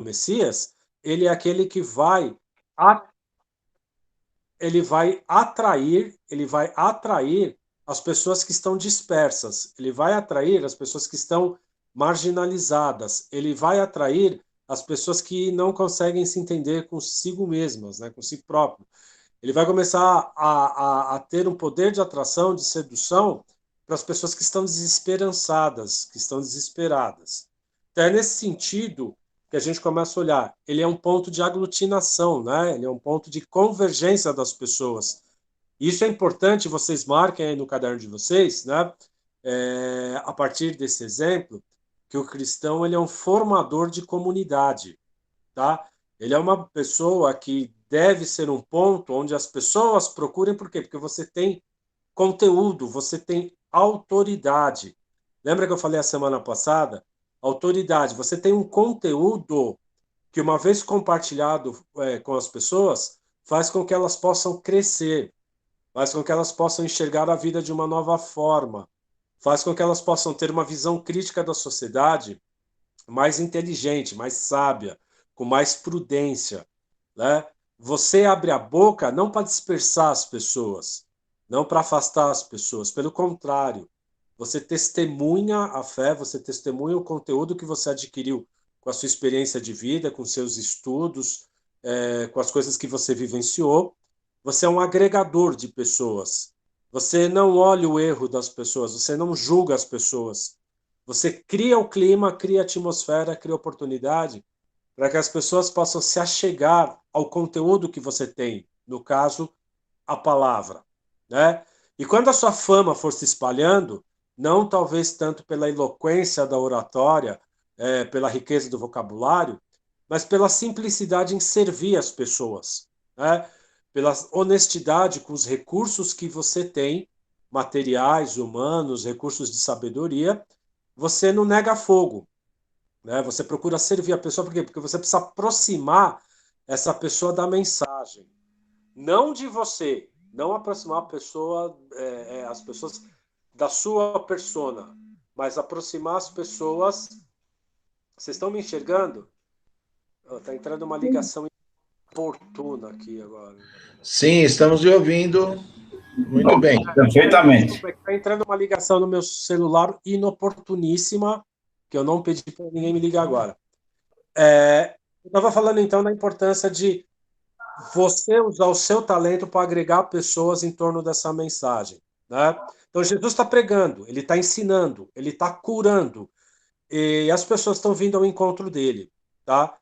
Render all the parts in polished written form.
Messias, ele é aquele que ele vai atrair as pessoas que estão dispersas, ele vai atrair as pessoas que estão marginalizadas, ele vai atrair as pessoas que não conseguem se entender consigo mesmas, né, com si próprio. Ele vai começar a ter um poder de atração, de sedução, para as pessoas que estão desesperançadas, que estão desesperadas. Então é nesse sentido que a gente começa a olhar. Ele é um ponto de aglutinação, né? Ele é um ponto de convergência das pessoas. Isso é importante, vocês marquem aí no caderno de vocês, né? A partir desse exemplo, que o cristão ele é um formador de comunidade, tá? Ele é uma pessoa que deve ser um ponto onde as pessoas procurem, por quê? Porque você tem conteúdo, você tem autoridade. Lembra que eu falei a semana passada? Autoridade. Você tem um conteúdo que, uma vez compartilhado com as pessoas, faz com que elas possam crescer, faz com que elas possam enxergar a vida de uma nova forma, faz com que elas possam ter uma visão crítica da sociedade mais inteligente, mais sábia, com mais prudência, né? Você abre a boca não para dispersar as pessoas, não para afastar as pessoas, pelo contrário, você testemunha a fé, você testemunha o conteúdo que você adquiriu com a sua experiência de vida, com seus estudos, com as coisas que você vivenciou. Você é um agregador de pessoas. Você não olha o erro das pessoas, você não julga as pessoas. Você cria o clima, cria a atmosfera, cria oportunidade para que as pessoas possam se achegar ao conteúdo que você tem, no caso, a palavra, né? E quando a sua fama for se espalhando, não talvez tanto pela eloquência da oratória, pela riqueza do vocabulário, mas pela simplicidade em servir as pessoas, né? Pela honestidade com os recursos que você tem, materiais, humanos, recursos de sabedoria, você não nega fogo, né? Você procura servir a pessoa, por quê? Porque você precisa aproximar essa pessoa da mensagem, não de você, não aproximar a pessoa, as pessoas da sua persona, mas aproximar as pessoas. Vocês estão me enxergando? Está entrando uma ligação oportuna aqui agora. Sim, estamos lhe ouvindo muito bem. Perfeitamente. Está entrando uma ligação no meu celular inoportuníssima, que eu não pedi para ninguém me ligar agora. Eu estava falando então da importância de você usar o seu talento para agregar pessoas em torno dessa mensagem, né? Então Jesus está pregando, ele está ensinando, ele está curando, e as pessoas estão vindo ao encontro dele, tá?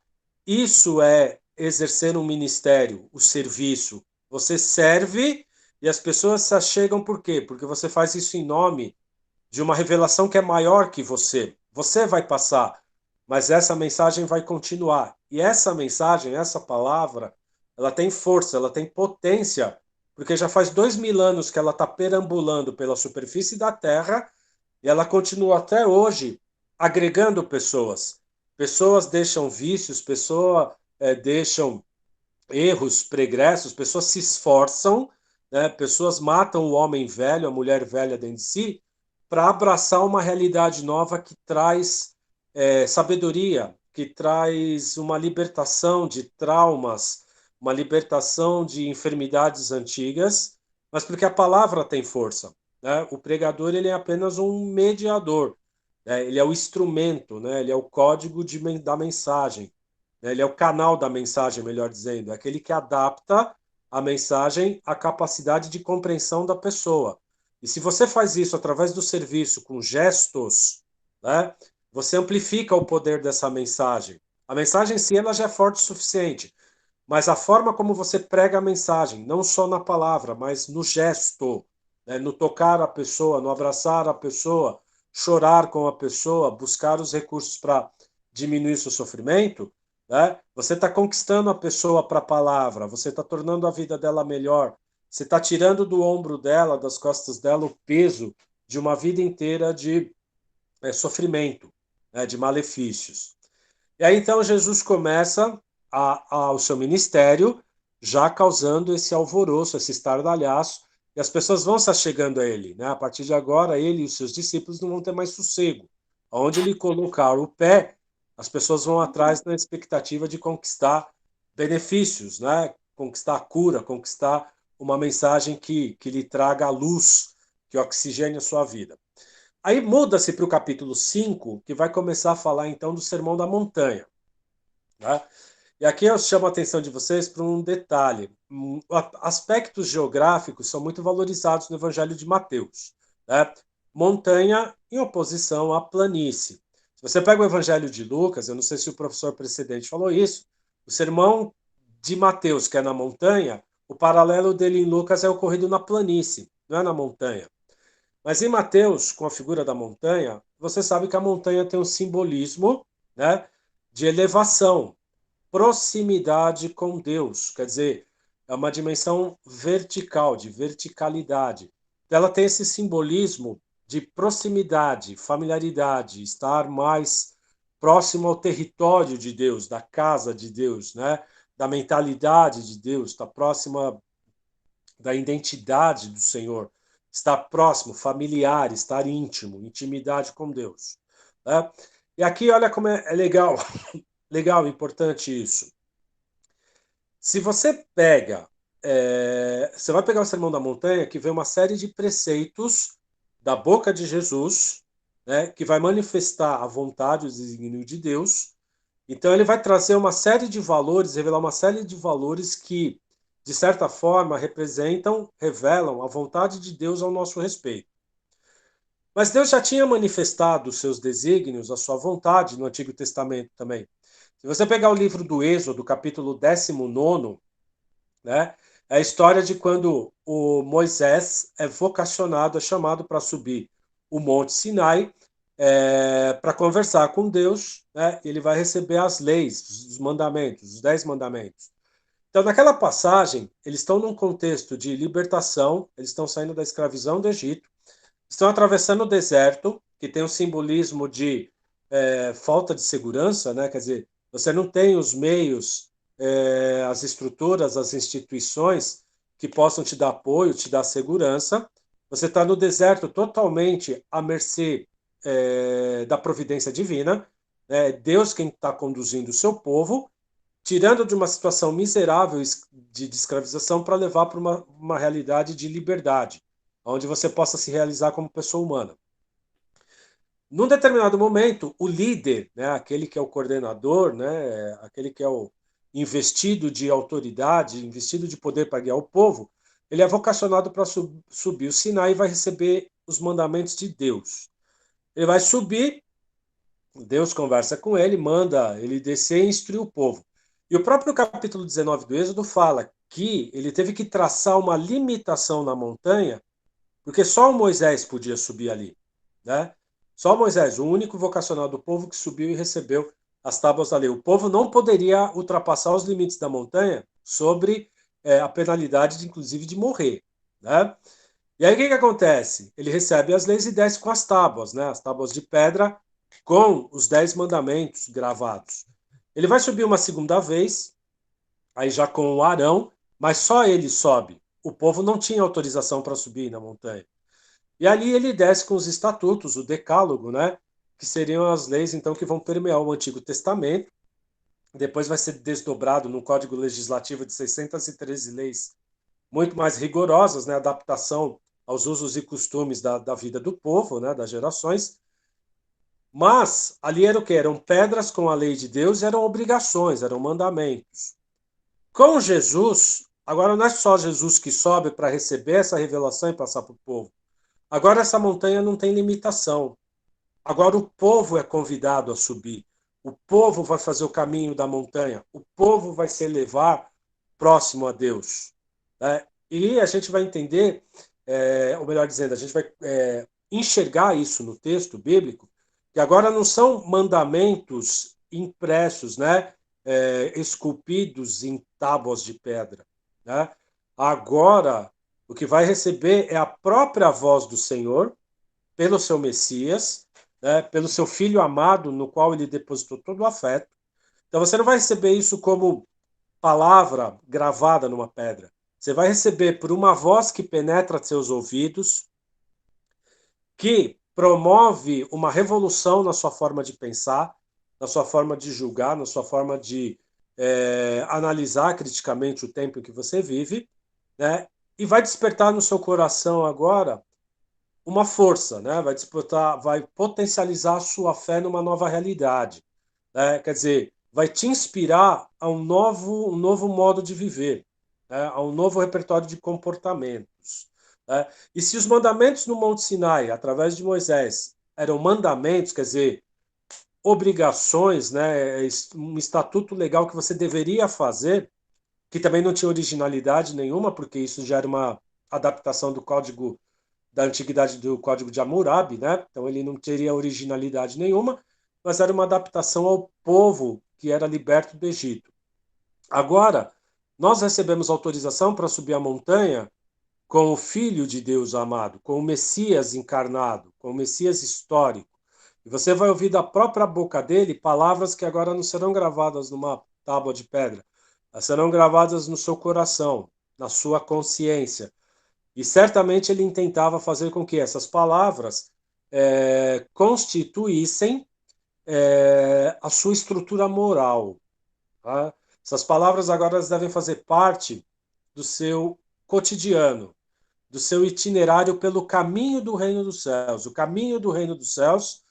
Isso é exercer um ministério, o serviço. Você serve e as pessoas se achegam por quê? Porque você faz isso em nome de uma revelação que é maior que você. Você vai passar, mas essa mensagem vai continuar. E essa mensagem, essa palavra, ela tem força, ela tem potência, porque já faz 2000 anos que ela está perambulando pela superfície da Terra e ela continua até hoje agregando pessoas. Pessoas deixam vícios, pessoas deixam erros, pregressos, pessoas se esforçam, né? Pessoas matam o homem velho, a mulher velha dentro de si, para abraçar uma realidade nova que traz sabedoria, que traz uma libertação de traumas, uma libertação de enfermidades antigas, mas porque a palavra tem força, né? O pregador ele é apenas um mediador, né? Ele é o instrumento, né? Ele é o código da mensagem, né? Ele é o canal da mensagem, melhor dizendo, é aquele que adapta a mensagem à capacidade de compreensão da pessoa. E se você faz isso através do serviço, com gestos, né, você amplifica o poder dessa mensagem. A mensagem em si ela já é forte o suficiente, mas a forma como você prega a mensagem, não só na palavra, mas no gesto, né, no tocar a pessoa, no abraçar a pessoa, chorar com a pessoa, buscar os recursos para diminuir seu sofrimento, né, você está conquistando a pessoa para a palavra, você está tornando a vida dela melhor, você está tirando do ombro dela, das costas dela, o peso de uma vida inteira de sofrimento, né, de malefícios. E aí então Jesus começa o seu ministério, já causando esse alvoroço, esse estardalhaço, e as pessoas vão se achegando a ele, né? A partir de agora, ele e os seus discípulos não vão ter mais sossego. Onde ele colocar o pé, as pessoas vão atrás na expectativa de conquistar benefícios, né? Conquistar a cura, conquistar uma mensagem que lhe traga a luz, que oxigene a sua vida. Aí muda-se para o capítulo 5, que vai começar a falar então do Sermão da Montanha. Né? E aqui eu chamo a atenção de vocês para um detalhe. Aspectos geográficos são muito valorizados no Evangelho de Mateus. Né? Montanha em oposição à planície. Se você pega o Evangelho de Lucas, eu não sei se o professor precedente falou isso, o sermão de Mateus, que é na montanha, o paralelo dele em Lucas é ocorrido na planície, não é na montanha. Mas em Mateus, com a figura da montanha, você sabe que a montanha tem um simbolismo, né, de elevação, proximidade com Deus, quer dizer, é uma dimensão vertical, de verticalidade. Ela tem esse simbolismo de proximidade, familiaridade, estar mais próximo ao território de Deus, da casa de Deus, né? Da mentalidade de Deus, está próxima da identidade do Senhor, estar próximo, familiar, estar íntimo, intimidade com Deus. Né? E aqui, olha como é legal, legal, importante isso. Se você pega, você vai pegar o Sermão da Montanha, que vem uma série de preceitos da boca de Jesus, né, que vai manifestar a vontade, o desígnio de Deus. Então ele vai trazer uma série de valores, revelar uma série de valores que, de certa forma, representam, revelam a vontade de Deus ao nosso respeito. Mas Deus já tinha manifestado os seus desígnios, a sua vontade no Antigo Testamento também. Se você pegar o livro do Êxodo, capítulo 19, né, é a história de quando o Moisés é vocacionado, é chamado para subir o Monte Sinai, para conversar com Deus, né, ele vai receber as leis, os mandamentos, os 10 mandamentos. Então, naquela passagem, eles estão num contexto de libertação, eles estão saindo da escravidão do Egito, estão atravessando o deserto, que tem um simbolismo de falta de segurança, né? Quer dizer, você não tem os meios, as estruturas, as instituições que possam te dar apoio, te dar segurança. Você está no deserto totalmente à mercê da providência divina. Deus quem está conduzindo o seu povo, tirando de uma situação miserável de escravização para levar para uma realidade de liberdade, onde você possa se realizar como pessoa humana. Num determinado momento, o líder, né, aquele que é o coordenador, né, aquele que é o investido de autoridade, investido de poder para guiar o povo, ele é vocacionado para subir o Sinai e vai receber os mandamentos de Deus. Ele vai subir, Deus conversa com ele, manda ele descer e instruir o povo. E o próprio capítulo 19 do Êxodo fala que ele teve que traçar uma limitação na montanha, porque só o Moisés podia subir ali, né? Só Moisés, o único vocacional do povo que subiu e recebeu as tábuas da lei. O povo não poderia ultrapassar os limites da montanha sobre a penalidade, inclusive, de morrer. Né? E aí o que acontece? Ele recebe as leis e desce com as tábuas, né? As tábuas de pedra com os 10 mandamentos gravados. Ele vai subir uma segunda vez, aí já com o Arão, mas só ele sobe. O povo não tinha autorização para subir na montanha. E ali ele desce com os estatutos, o decálogo, né? Que seriam as leis, então, que vão permear o Antigo Testamento. Depois vai ser desdobrado no Código Legislativo de 613 leis muito mais rigorosas, né? Adaptação aos usos e costumes da vida do povo, né? Das gerações. Mas ali era o quê? Eram pedras com a lei de Deus, eram obrigações, eram mandamentos. Com Jesus, agora não é só Jesus que sobe para receber essa revelação e passar para o povo. Agora essa montanha não tem limitação. Agora o povo é convidado a subir. O povo vai fazer o caminho da montanha. O povo vai se elevar próximo a Deus. Né? E a gente vai entender, ou melhor dizendo, a gente vai enxergar isso no texto bíblico, que agora não são mandamentos impressos, né? Esculpidos em tábuas de pedra. Né? Agora o que vai receber é a própria voz do Senhor, pelo seu Messias, né, pelo seu Filho amado, no qual ele depositou todo o afeto. Então você não vai receber isso como palavra gravada numa pedra. Você vai receber por uma voz que penetra seus ouvidos, que promove uma revolução na sua forma de pensar, na sua forma de julgar, na sua forma de analisar criticamente o tempo em que você vive, né? E vai despertar no seu coração agora uma força, né? Vai despertar, vai potencializar a sua fé numa nova realidade, né? Quer dizer, vai te inspirar a um novo modo de viver, né? A um novo repertório de comportamentos, né? E se os mandamentos no Monte Sinai, através de Moisés, eram mandamentos, quer dizer, obrigações, né? Um estatuto legal que você deveria fazer, que também não tinha originalidade nenhuma, porque isso já era uma adaptação do código da antiguidade do Código de Hammurabi, né? Então ele não teria originalidade nenhuma, mas era uma adaptação ao povo que era liberto do Egito. Agora, nós recebemos autorização para subir a montanha com o Filho de Deus amado, com o Messias encarnado, com o Messias histórico. E você vai ouvir da própria boca dele palavras que agora não serão gravadas numa tábua de pedra, elas serão gravadas no seu coração, na sua consciência. E certamente ele intentava fazer com que essas palavras constituíssem a sua estrutura moral. Tá? Essas palavras agora elas devem fazer parte do seu cotidiano, do seu itinerário pelo caminho do reino dos céus. O caminho do reino dos céus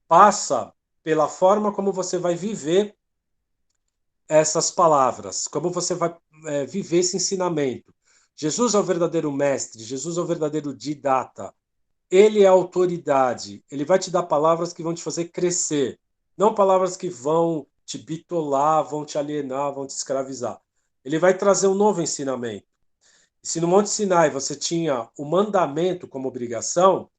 passa pela forma como você vai viver essas palavras, como você vai viver esse ensinamento. Jesus é o verdadeiro mestre, Jesus é o verdadeiro didata. Ele é a autoridade, ele vai te dar palavras que vão te fazer crescer, não palavras que vão te bitolar, vão te alienar, vão te escravizar. Ele vai trazer um novo ensinamento. E se no Monte Sinai você tinha o mandamento como obrigação,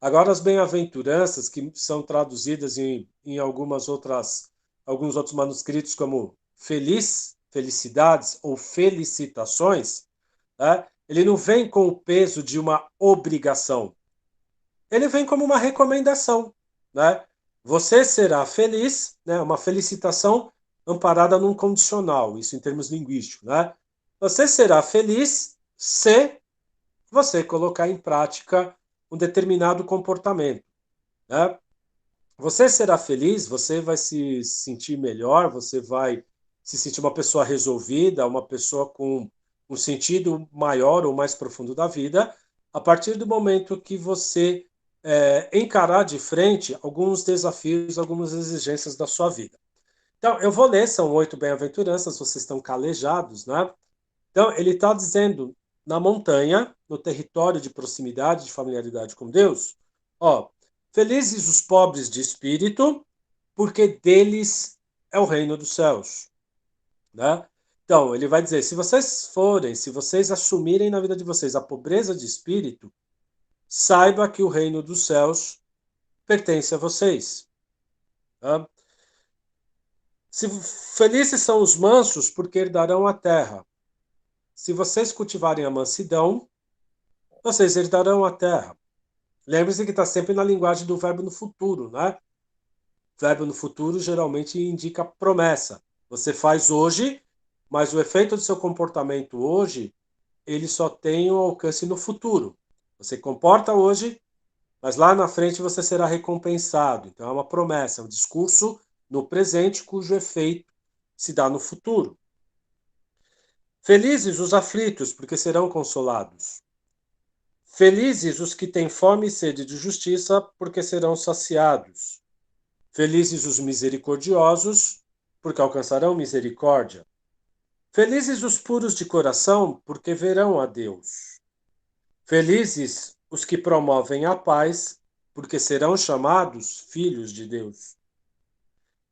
agora as bem-aventuranças, que são traduzidas em alguns outros manuscritos como feliz, felicidades ou felicitações, né? Ele não vem com o peso de uma obrigação, ele vem como uma recomendação, né? Você será feliz, né? Uma felicitação amparada num condicional, isso em termos linguísticos, né? Você será feliz se você colocar em prática um determinado comportamento, né? Você será feliz, você vai se sentir melhor, você vai se sentir uma pessoa resolvida, uma pessoa com um sentido maior ou mais profundo da vida, a partir do momento que você encarar de frente alguns desafios, algumas exigências da sua vida. Então, eu vou ler, são 8 bem-aventuranças, vocês estão calejados, né? Então, ele está dizendo, na montanha, no território de proximidade, de familiaridade com Deus, ó, felizes os pobres de espírito, porque deles é o reino dos céus, né? Então, ele vai dizer, se vocês assumirem na vida de vocês a pobreza de espírito, saiba que o reino dos céus pertence a vocês. Tá? Felizes são os mansos, porque herdarão a terra. Se vocês cultivarem a mansidão, vocês herdarão a terra. Lembre-se que está sempre na linguagem do verbo no futuro, né? Verbo no futuro geralmente indica promessa. Você faz hoje, mas o efeito do seu comportamento hoje, ele só tem um alcance no futuro. Você comporta hoje, mas lá na frente você será recompensado. Então é uma promessa, é um discurso no presente cujo efeito se dá no futuro. Felizes os aflitos, porque serão consolados. Felizes os que têm fome e sede de justiça, porque serão saciados. Felizes os misericordiosos, porque alcançarão misericórdia. Felizes os puros de coração, porque verão a Deus. Felizes os que promovem a paz, porque serão chamados filhos de Deus.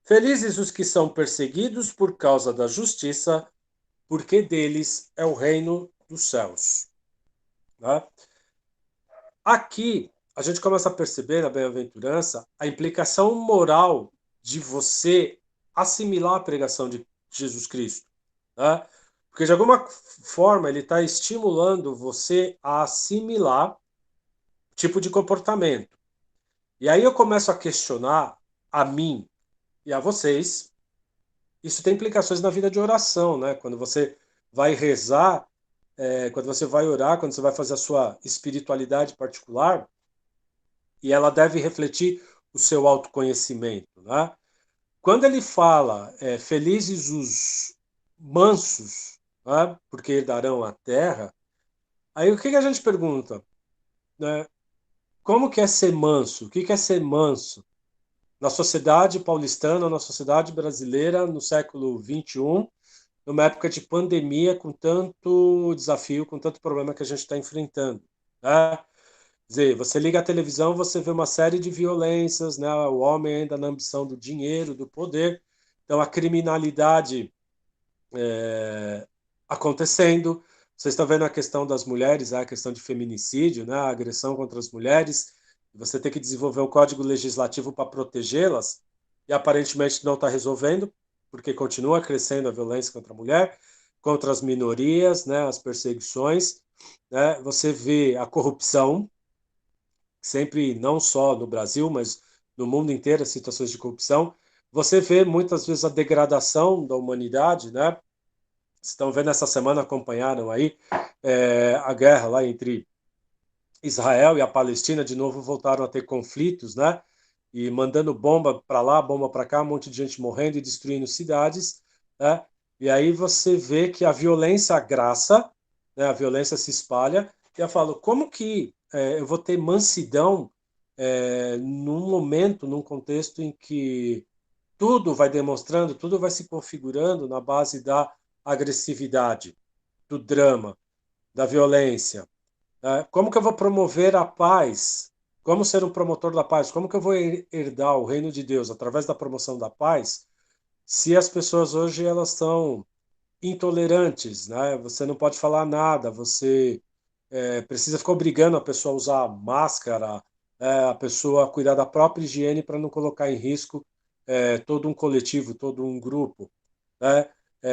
Felizes os que são perseguidos por causa da justiça, porque deles é o reino dos céus. Né? Aqui, a gente começa a perceber na bem-aventurança a implicação moral de você assimilar a pregação de Jesus Cristo. Né? Porque, de alguma forma, ele está estimulando você a assimilar tipo de comportamento. E aí eu começo a questionar a mim e a vocês. Isso tem implicações na vida de oração, né? Quando você vai rezar, quando você vai orar, quando você vai fazer a sua espiritualidade particular, e ela deve refletir o seu autoconhecimento, né? Quando ele fala felizes os mansos, né, porque herdarão a terra, aí o que a gente pergunta? Né? Como que é ser manso? O que é ser manso? Na sociedade paulistana, na sociedade brasileira, no século XXI, numa época de pandemia, com tanto desafio, com tanto problema que a gente está enfrentando. Né? Quer dizer, você liga a televisão, você vê uma série de violências, né? O homem ainda na ambição do dinheiro, do poder. Então, a criminalidade acontecendo. Vocês estão vendo a questão das mulheres, a questão de feminicídio, né? A agressão contra as mulheres. Você tem que desenvolver um código legislativo para protegê-las e aparentemente não está resolvendo, porque continua crescendo a violência contra a mulher, contra as minorias, né? As perseguições. Né? Você vê a corrupção, sempre não só no Brasil, mas no mundo inteiro, as situações de corrupção. Você vê muitas vezes a degradação da humanidade, né? Vocês estão vendo essa semana, acompanharam aí a guerra lá entre Israel e a Palestina, de novo voltaram a ter conflitos, né? E mandando bomba para lá, bomba para cá, um monte de gente morrendo e destruindo cidades, né? E aí você vê que a violência graça, né? A violência se espalha. E eu falo, como que eu vou ter mansidão num momento, num contexto em que tudo vai demonstrando, tudo vai se configurando na base da agressividade, do drama, da violência. Como que eu vou promover a paz? Como ser um promotor da paz? Como que eu vou herdar o reino de Deus através da promoção da paz? Se as pessoas hoje elas são intolerantes, né? Você não pode falar nada, você precisa ficar obrigando a pessoa a usar máscara, a pessoa a cuidar da própria higiene para não colocar em risco todo um coletivo, todo um grupo. Né?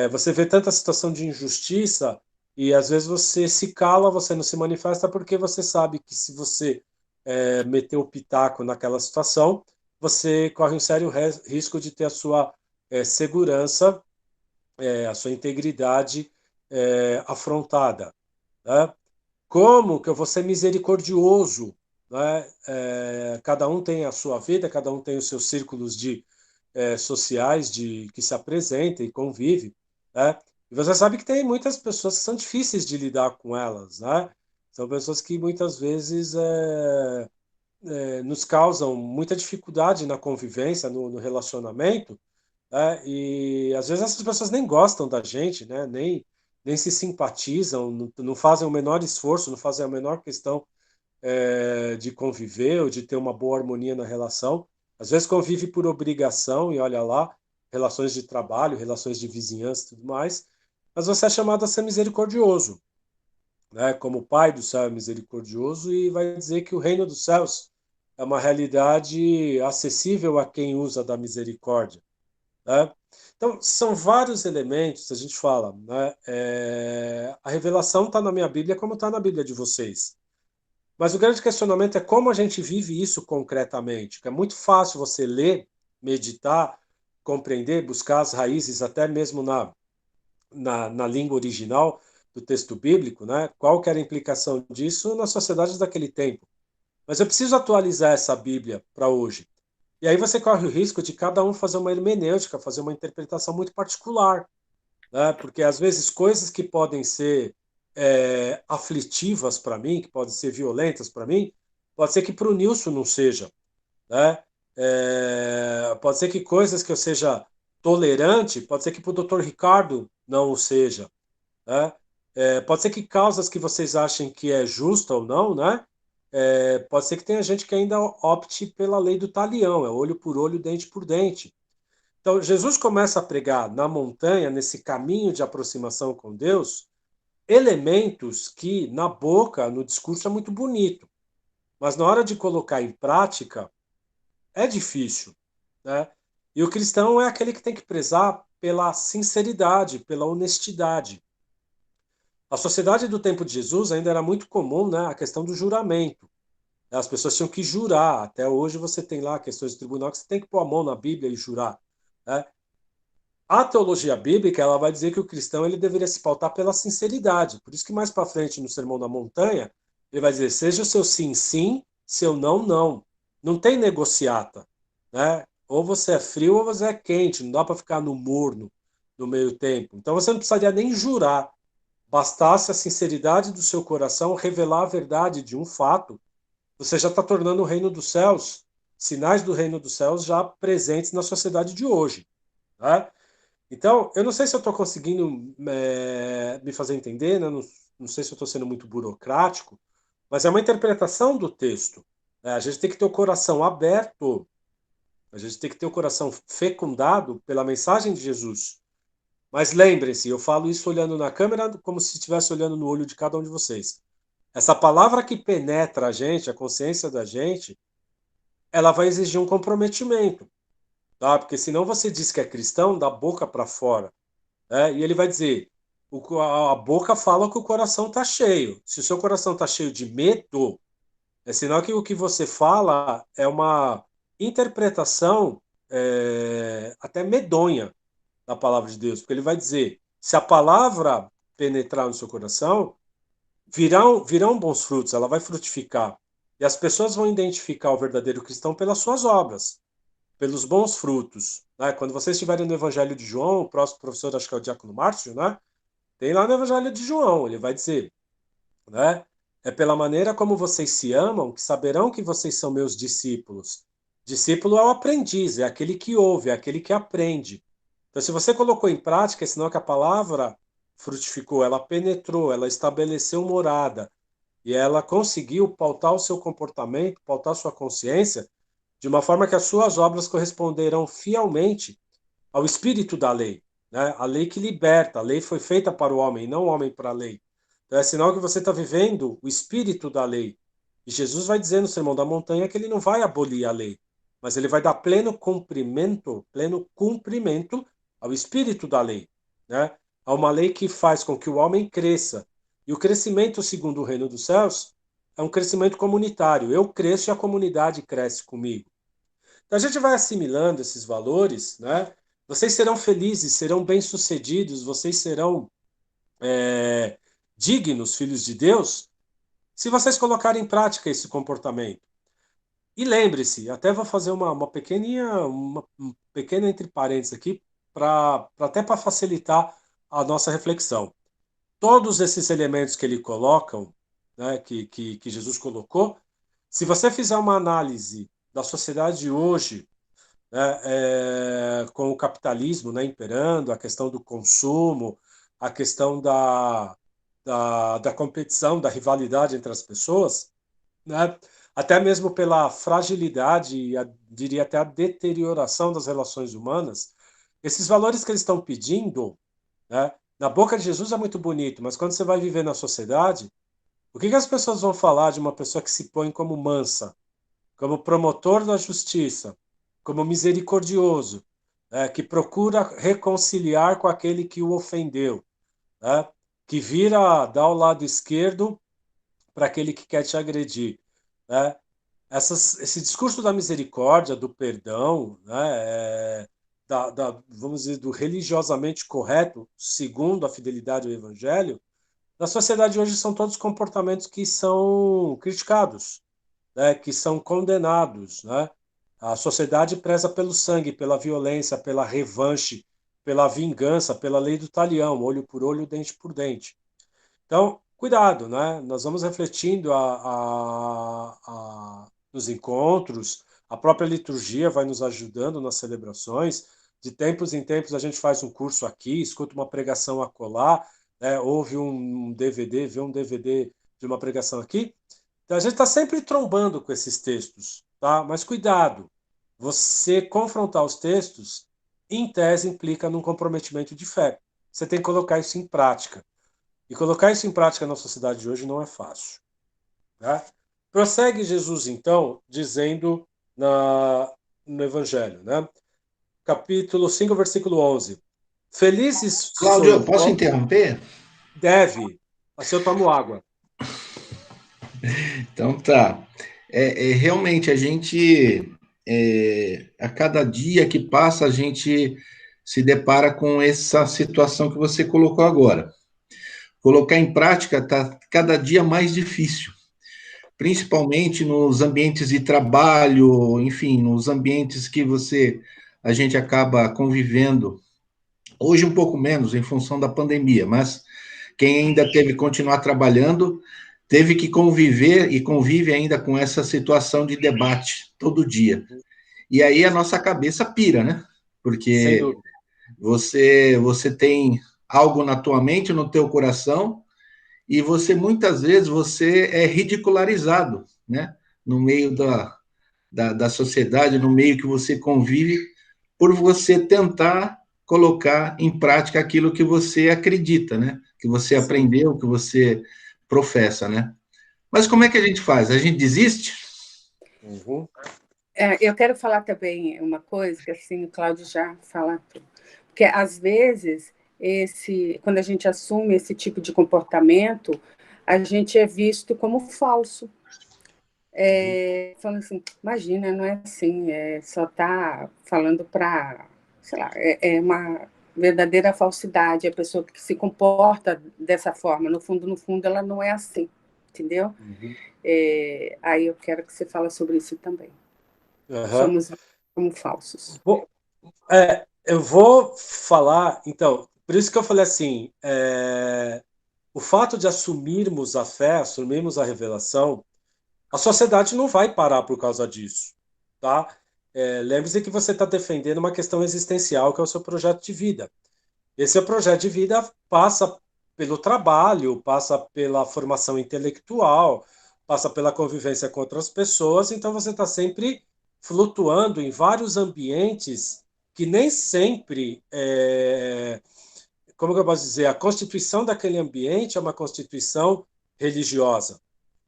Você vê tanta situação de injustiça e às vezes você se cala, você não se manifesta porque você sabe que se você meter o pitaco naquela situação, você corre um sério risco de ter a sua segurança, a sua integridade afrontada. Né? Como que eu vou ser misericordioso? Né? Cada um tem a sua vida, cada um tem os seus círculos sociais de que se apresenta e convive, né? E você sabe que tem muitas pessoas que são difíceis de lidar com elas, né? São pessoas que muitas vezes nos causam muita dificuldade na convivência, no relacionamento, né? E às vezes essas pessoas nem gostam da gente, né? Nem se simpatizam, não fazem o menor esforço, não fazem a menor questão de conviver ou de ter uma boa harmonia na relação. Às vezes convive por obrigação e olha lá, relações de trabalho, relações de vizinhança e tudo mais, mas você é chamado a ser misericordioso, né? Como o Pai do céu é misericordioso e vai dizer que o reino dos céus é uma realidade acessível a quem usa da misericórdia, né? Então, são vários elementos, a gente fala, né? A revelação está na minha Bíblia como está na Bíblia de vocês. Mas o grande questionamento é como a gente vive isso concretamente. Porque é muito fácil você ler, meditar, compreender, buscar as raízes, até mesmo na língua original do texto bíblico, né? Qual que era a implicação disso nas sociedades daquele tempo. Mas eu preciso atualizar essa Bíblia para hoje. E aí você corre o risco de cada um fazer uma hermenêutica, fazer uma interpretação muito particular, né? Porque às vezes coisas que podem ser aflitivas para mim, que podem ser violentas para mim, pode ser que para o Nilson não seja, né? Pode ser que coisas que eu seja tolerante, pode ser que para o Dr. Ricardo não o seja, né? Pode ser que causas que vocês achem que é justa ou não, né? Pode ser que tenha gente que ainda opte pela lei do talião, é olho por olho, dente por dente. Então, Jesus começa a pregar na montanha, nesse caminho de aproximação com Deus, elementos que na boca, no discurso é muito bonito, mas na hora de colocar em prática é difícil, né? E o cristão é aquele que tem que prezar pela sinceridade, pela honestidade. A sociedade do tempo de Jesus ainda era muito comum, né, a questão do juramento. As pessoas tinham que jurar. Até hoje você tem lá questões de tribunal que você tem que pôr a mão na Bíblia e jurar, né? A teologia bíblica ela vai dizer que o cristão ele deveria se pautar pela sinceridade. Por isso que mais para frente no Sermão da Montanha ele vai dizer: seja o seu sim sim, seu não não. Não tem negociata, né? Ou você é frio ou você é quente, não dá para ficar no morno no meio tempo. Então você não precisaria nem jurar, bastasse a sinceridade do seu coração revelar a verdade de um fato, você já está tornando o reino dos céus, sinais do reino dos céus já presentes na sociedade de hoje. Né? Então, eu não sei se eu estou conseguindo me fazer entender, né? Não sei se eu estou sendo muito burocrático, mas é uma interpretação do texto. Né? A gente tem que ter o coração aberto, a gente tem que ter o coração fecundado pela mensagem de Jesus. Mas lembrem-se, eu falo isso olhando na câmera como se estivesse olhando no olho de cada um de vocês. Essa palavra que penetra a gente, a consciência da gente, ela vai exigir um comprometimento, tá? Porque senão você diz que é cristão da boca para fora, né? E ele vai dizer, a boca fala que o coração está cheio. Se o seu coração está cheio de medo, é sinal que o que você fala é uma interpretação até medonha da palavra de Deus, porque ele vai dizer, se a palavra penetrar no seu coração, virão bons frutos, ela vai frutificar. E as pessoas vão identificar o verdadeiro cristão pelas suas obras, pelos bons frutos. Né? Quando vocês estiverem no Evangelho de João, o próximo professor, acho que é o Diácono Márcio, né? Tem lá no Evangelho de João, ele vai dizer, né? É pela maneira como vocês se amam que saberão que vocês são meus discípulos. Discípulo é o aprendiz, é aquele que ouve, é aquele que aprende. Então, se você colocou em prática, é sinal que a palavra frutificou, ela penetrou, ela estabeleceu morada e ela conseguiu pautar o seu comportamento, pautar a sua consciência, de uma forma que as suas obras corresponderão fielmente ao espírito da lei, né? A lei que liberta, a lei foi feita para o homem, não o homem para a lei. Então é sinal que você está vivendo o espírito da lei. E Jesus vai dizer no Sermão da Montanha que ele não vai abolir a lei, mas ele vai dar pleno cumprimento ao espírito da lei, né? A uma lei que faz com que o homem cresça. E o crescimento segundo o reino dos céus é um crescimento comunitário. Eu cresço e a comunidade cresce comigo. Então a gente vai assimilando esses valores, né? Vocês serão felizes, serão bem-sucedidos, vocês serão é, dignos, filhos de Deus, se vocês colocarem em prática esse comportamento. E lembre-se, até vou fazer um pequena entre parênteses aqui, até para facilitar a nossa reflexão. Todos esses elementos que ele colocam, né, que Jesus colocou, se você fizer uma análise da sociedade de hoje, né, com o capitalismo, né, imperando, a questão do consumo, a questão da competição, da rivalidade entre as pessoas, né, até mesmo pela fragilidade e, diria até a deterioração das relações humanas, esses valores que eles estão pedindo, né, na boca de Jesus é muito bonito, mas quando você vai viver na sociedade, o que as pessoas vão falar de uma pessoa que se põe como mansa, como promotor da justiça, como misericordioso, que procura reconciliar com aquele que o ofendeu, né, que vira, dá o lado esquerdo para aquele que quer te agredir. Né? Esse discurso da misericórdia, do perdão, né, vamos dizer, do religiosamente correto, segundo a fidelidade ao Evangelho, na sociedade hoje são todos comportamentos que são criticados, né, que são condenados. Né? A sociedade preza pelo sangue, pela violência, pela revanche, pela vingança, pela lei do talião, olho por olho, dente por dente. Então, cuidado, né? Nós vamos refletindo nos encontros, a própria liturgia vai nos ajudando nas celebrações. De tempos em tempos a gente faz um curso aqui, escuta uma pregação acolá, né? Ouve um DVD, vê um DVD de uma pregação aqui. Então a gente está sempre trombando com esses textos, tá? Mas cuidado, você confrontar os textos, em tese, implica num comprometimento de fé. Você tem que colocar isso em prática. E colocar isso em prática na sociedade de hoje não é fácil. Tá? Prossegue Jesus, então, dizendo no Evangelho, né? Capítulo 5, versículo 11. Felizes Cláudio, sois posso vós... interromper? Deve. Assim eu tomo água. Então tá. Realmente a gente, a cada dia que passa, a gente se depara com essa situação que você colocou agora. Colocar em prática está cada dia mais difícil, principalmente nos ambientes de trabalho, enfim, nos ambientes que a gente acaba convivendo. Hoje um pouco menos em função da pandemia, mas quem ainda teve que continuar trabalhando teve que conviver e convive ainda com essa situação de debate todo dia. E aí a nossa cabeça pira, né? Sem Porque dúvida. você tem algo na tua mente, no teu coração, e muitas vezes você é ridicularizado, né? No meio da sociedade, no meio que você convive, por você tentar colocar em prática aquilo que você acredita, né? Que você Sim. aprendeu, que você professa, né? Mas como é que a gente faz? A gente desiste? Uhum. Eu quero falar também uma coisa que assim o Cláudio já fala, porque às vezes quando a gente assume esse tipo de comportamento, a gente é visto como falso. Falando assim, imagina, não é assim, só está falando para, sei lá, é uma verdadeira falsidade, a pessoa que se comporta dessa forma, no fundo, ela não é assim, entendeu? Uhum. Aí eu quero que você fale sobre isso também. Uhum. Somos como falsos. Eu vou falar, então, por isso que eu falei assim, o fato de assumirmos a fé, assumirmos a revelação, a sociedade não vai parar por causa disso, tá? Lembre-se que você está defendendo uma questão existencial, que é o seu projeto de vida. Esse seu projeto de vida passa pelo trabalho, passa pela formação intelectual, passa pela convivência com outras pessoas, então você está sempre flutuando em vários ambientes que nem sempre, como que eu posso dizer, a constituição daquele ambiente é uma constituição religiosa.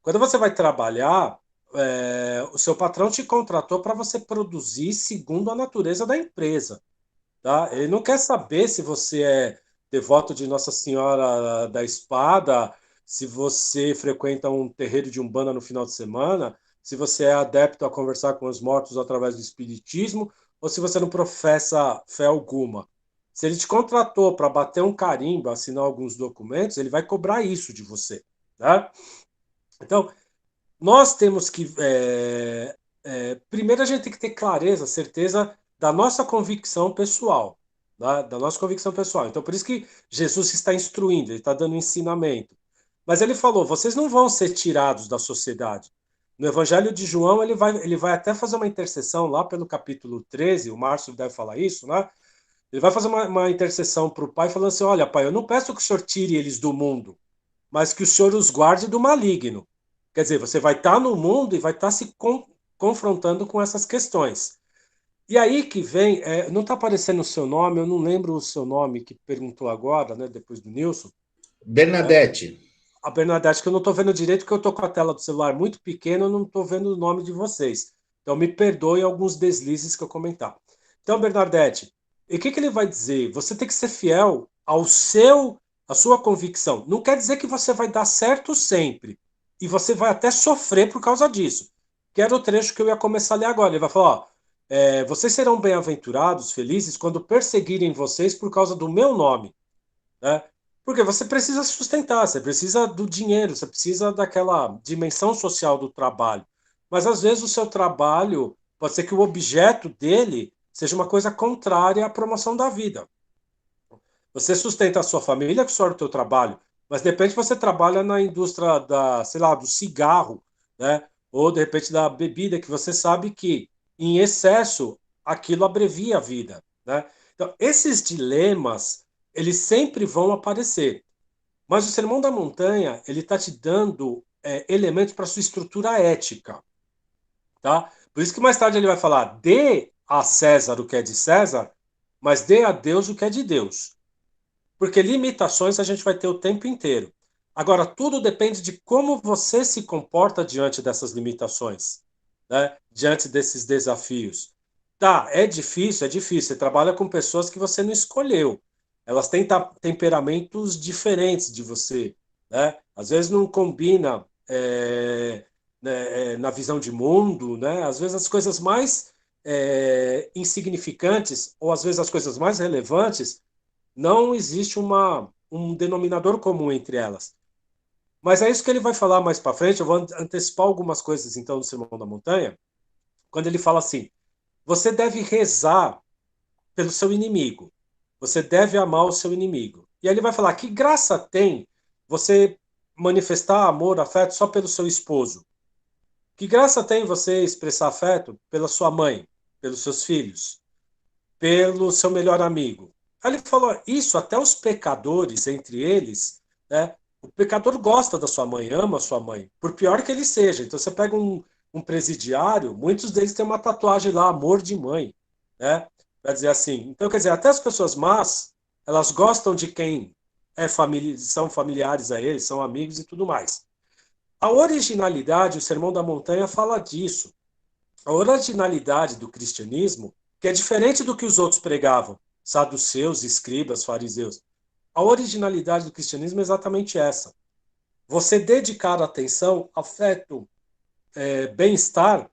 Quando você vai trabalhar, o seu patrão te contratou para você produzir segundo a natureza da empresa. Tá? Ele não quer saber se você é devoto de Nossa Senhora da Espada, se você frequenta um terreiro de Umbanda no final de semana, se você é adepto a conversar com os mortos através do espiritismo, ou se você não professa fé alguma. Se ele te contratou para bater um carimbo, assinar alguns documentos, ele vai cobrar isso de você. Tá? Então, nós temos que. Primeiro, a gente tem que ter clareza, certeza da nossa convicção pessoal. Da nossa convicção pessoal. Então, por isso que Jesus está instruindo, ele está dando ensinamento. Mas ele falou: vocês não vão ser tirados da sociedade. No Evangelho de João, ele vai até fazer uma intercessão lá pelo capítulo 13, o Márcio deve falar isso, né? Ele vai fazer uma intercessão para o Pai, falando assim: olha, Pai, eu não peço que o Senhor tire eles do mundo, mas que o Senhor os guarde do maligno. Quer dizer, você vai estar no mundo e vai estar se confrontando com essas questões. E aí que vem, não está aparecendo o seu nome, eu não lembro o seu nome que perguntou agora, né, depois do Nilson. Bernadette. A Bernadette, que eu não estou vendo direito, porque eu estou com a tela do celular muito pequena, eu não estou vendo o nome de vocês. Então me perdoe alguns deslizes que eu comentar. Então, Bernadette, e o que ele vai dizer? Você tem que ser fiel à sua convicção. Não quer dizer que você vai dar certo sempre. E você vai até sofrer por causa disso. Que era o trecho que eu ia começar a ler agora. Ele vai falar, ó, vocês serão bem-aventurados, felizes, quando perseguirem vocês por causa do meu nome, né? Porque você precisa se sustentar, você precisa do dinheiro, você precisa daquela dimensão social do trabalho. Mas às vezes o seu trabalho pode ser que o objeto dele seja uma coisa contrária à promoção da vida. Você sustenta a sua família com o seu trabalho, mas de repente você trabalha na indústria sei lá, do cigarro, né? Ou de repente da bebida, que você sabe que em excesso aquilo abrevia a vida, né? Então, esses dilemas, eles sempre vão aparecer. Mas o Sermão da Montanha, ele está te dando elementos para sua estrutura ética, tá? Por isso que mais tarde ele vai falar: dê a César o que é de César, mas dê a Deus o que é de Deus. Porque limitações a gente vai ter o tempo inteiro. Agora, tudo depende de como você se comporta diante dessas limitações, né? Diante desses desafios. Tá, é difícil, é difícil. Você trabalha com pessoas que você não escolheu. Elas têm temperamentos diferentes de você, né? Às vezes não combina na visão de mundo, né? Às vezes as coisas mais insignificantes ou às vezes as coisas mais relevantes não existe um denominador comum entre elas. Mas é isso que ele vai falar mais para frente. Eu vou antecipar algumas coisas, então, do Sermão da Montanha, quando ele fala assim: você deve rezar pelo seu inimigo, você deve amar o seu inimigo. E aí ele vai falar: que graça tem você manifestar amor, afeto só pelo seu esposo? Que graça tem você expressar afeto pela sua mãe, pelos seus filhos, pelo seu melhor amigo? Aí ele falou: isso até os pecadores, entre eles, né? O pecador gosta da sua mãe, ama a sua mãe, por pior que ele seja. Então você pega um presidiário, muitos deles têm uma tatuagem lá, amor de mãe, né? Para dizer assim. Então, quer dizer, até as pessoas más, elas gostam de quem são familiares a eles, são amigos e tudo mais. A originalidade, o Sermão da Montanha fala disso. A originalidade do cristianismo, que é diferente do que os outros pregavam, saduceus, escribas, fariseus. A originalidade do cristianismo é exatamente essa. Você dedicar atenção, afeto, bem-estar,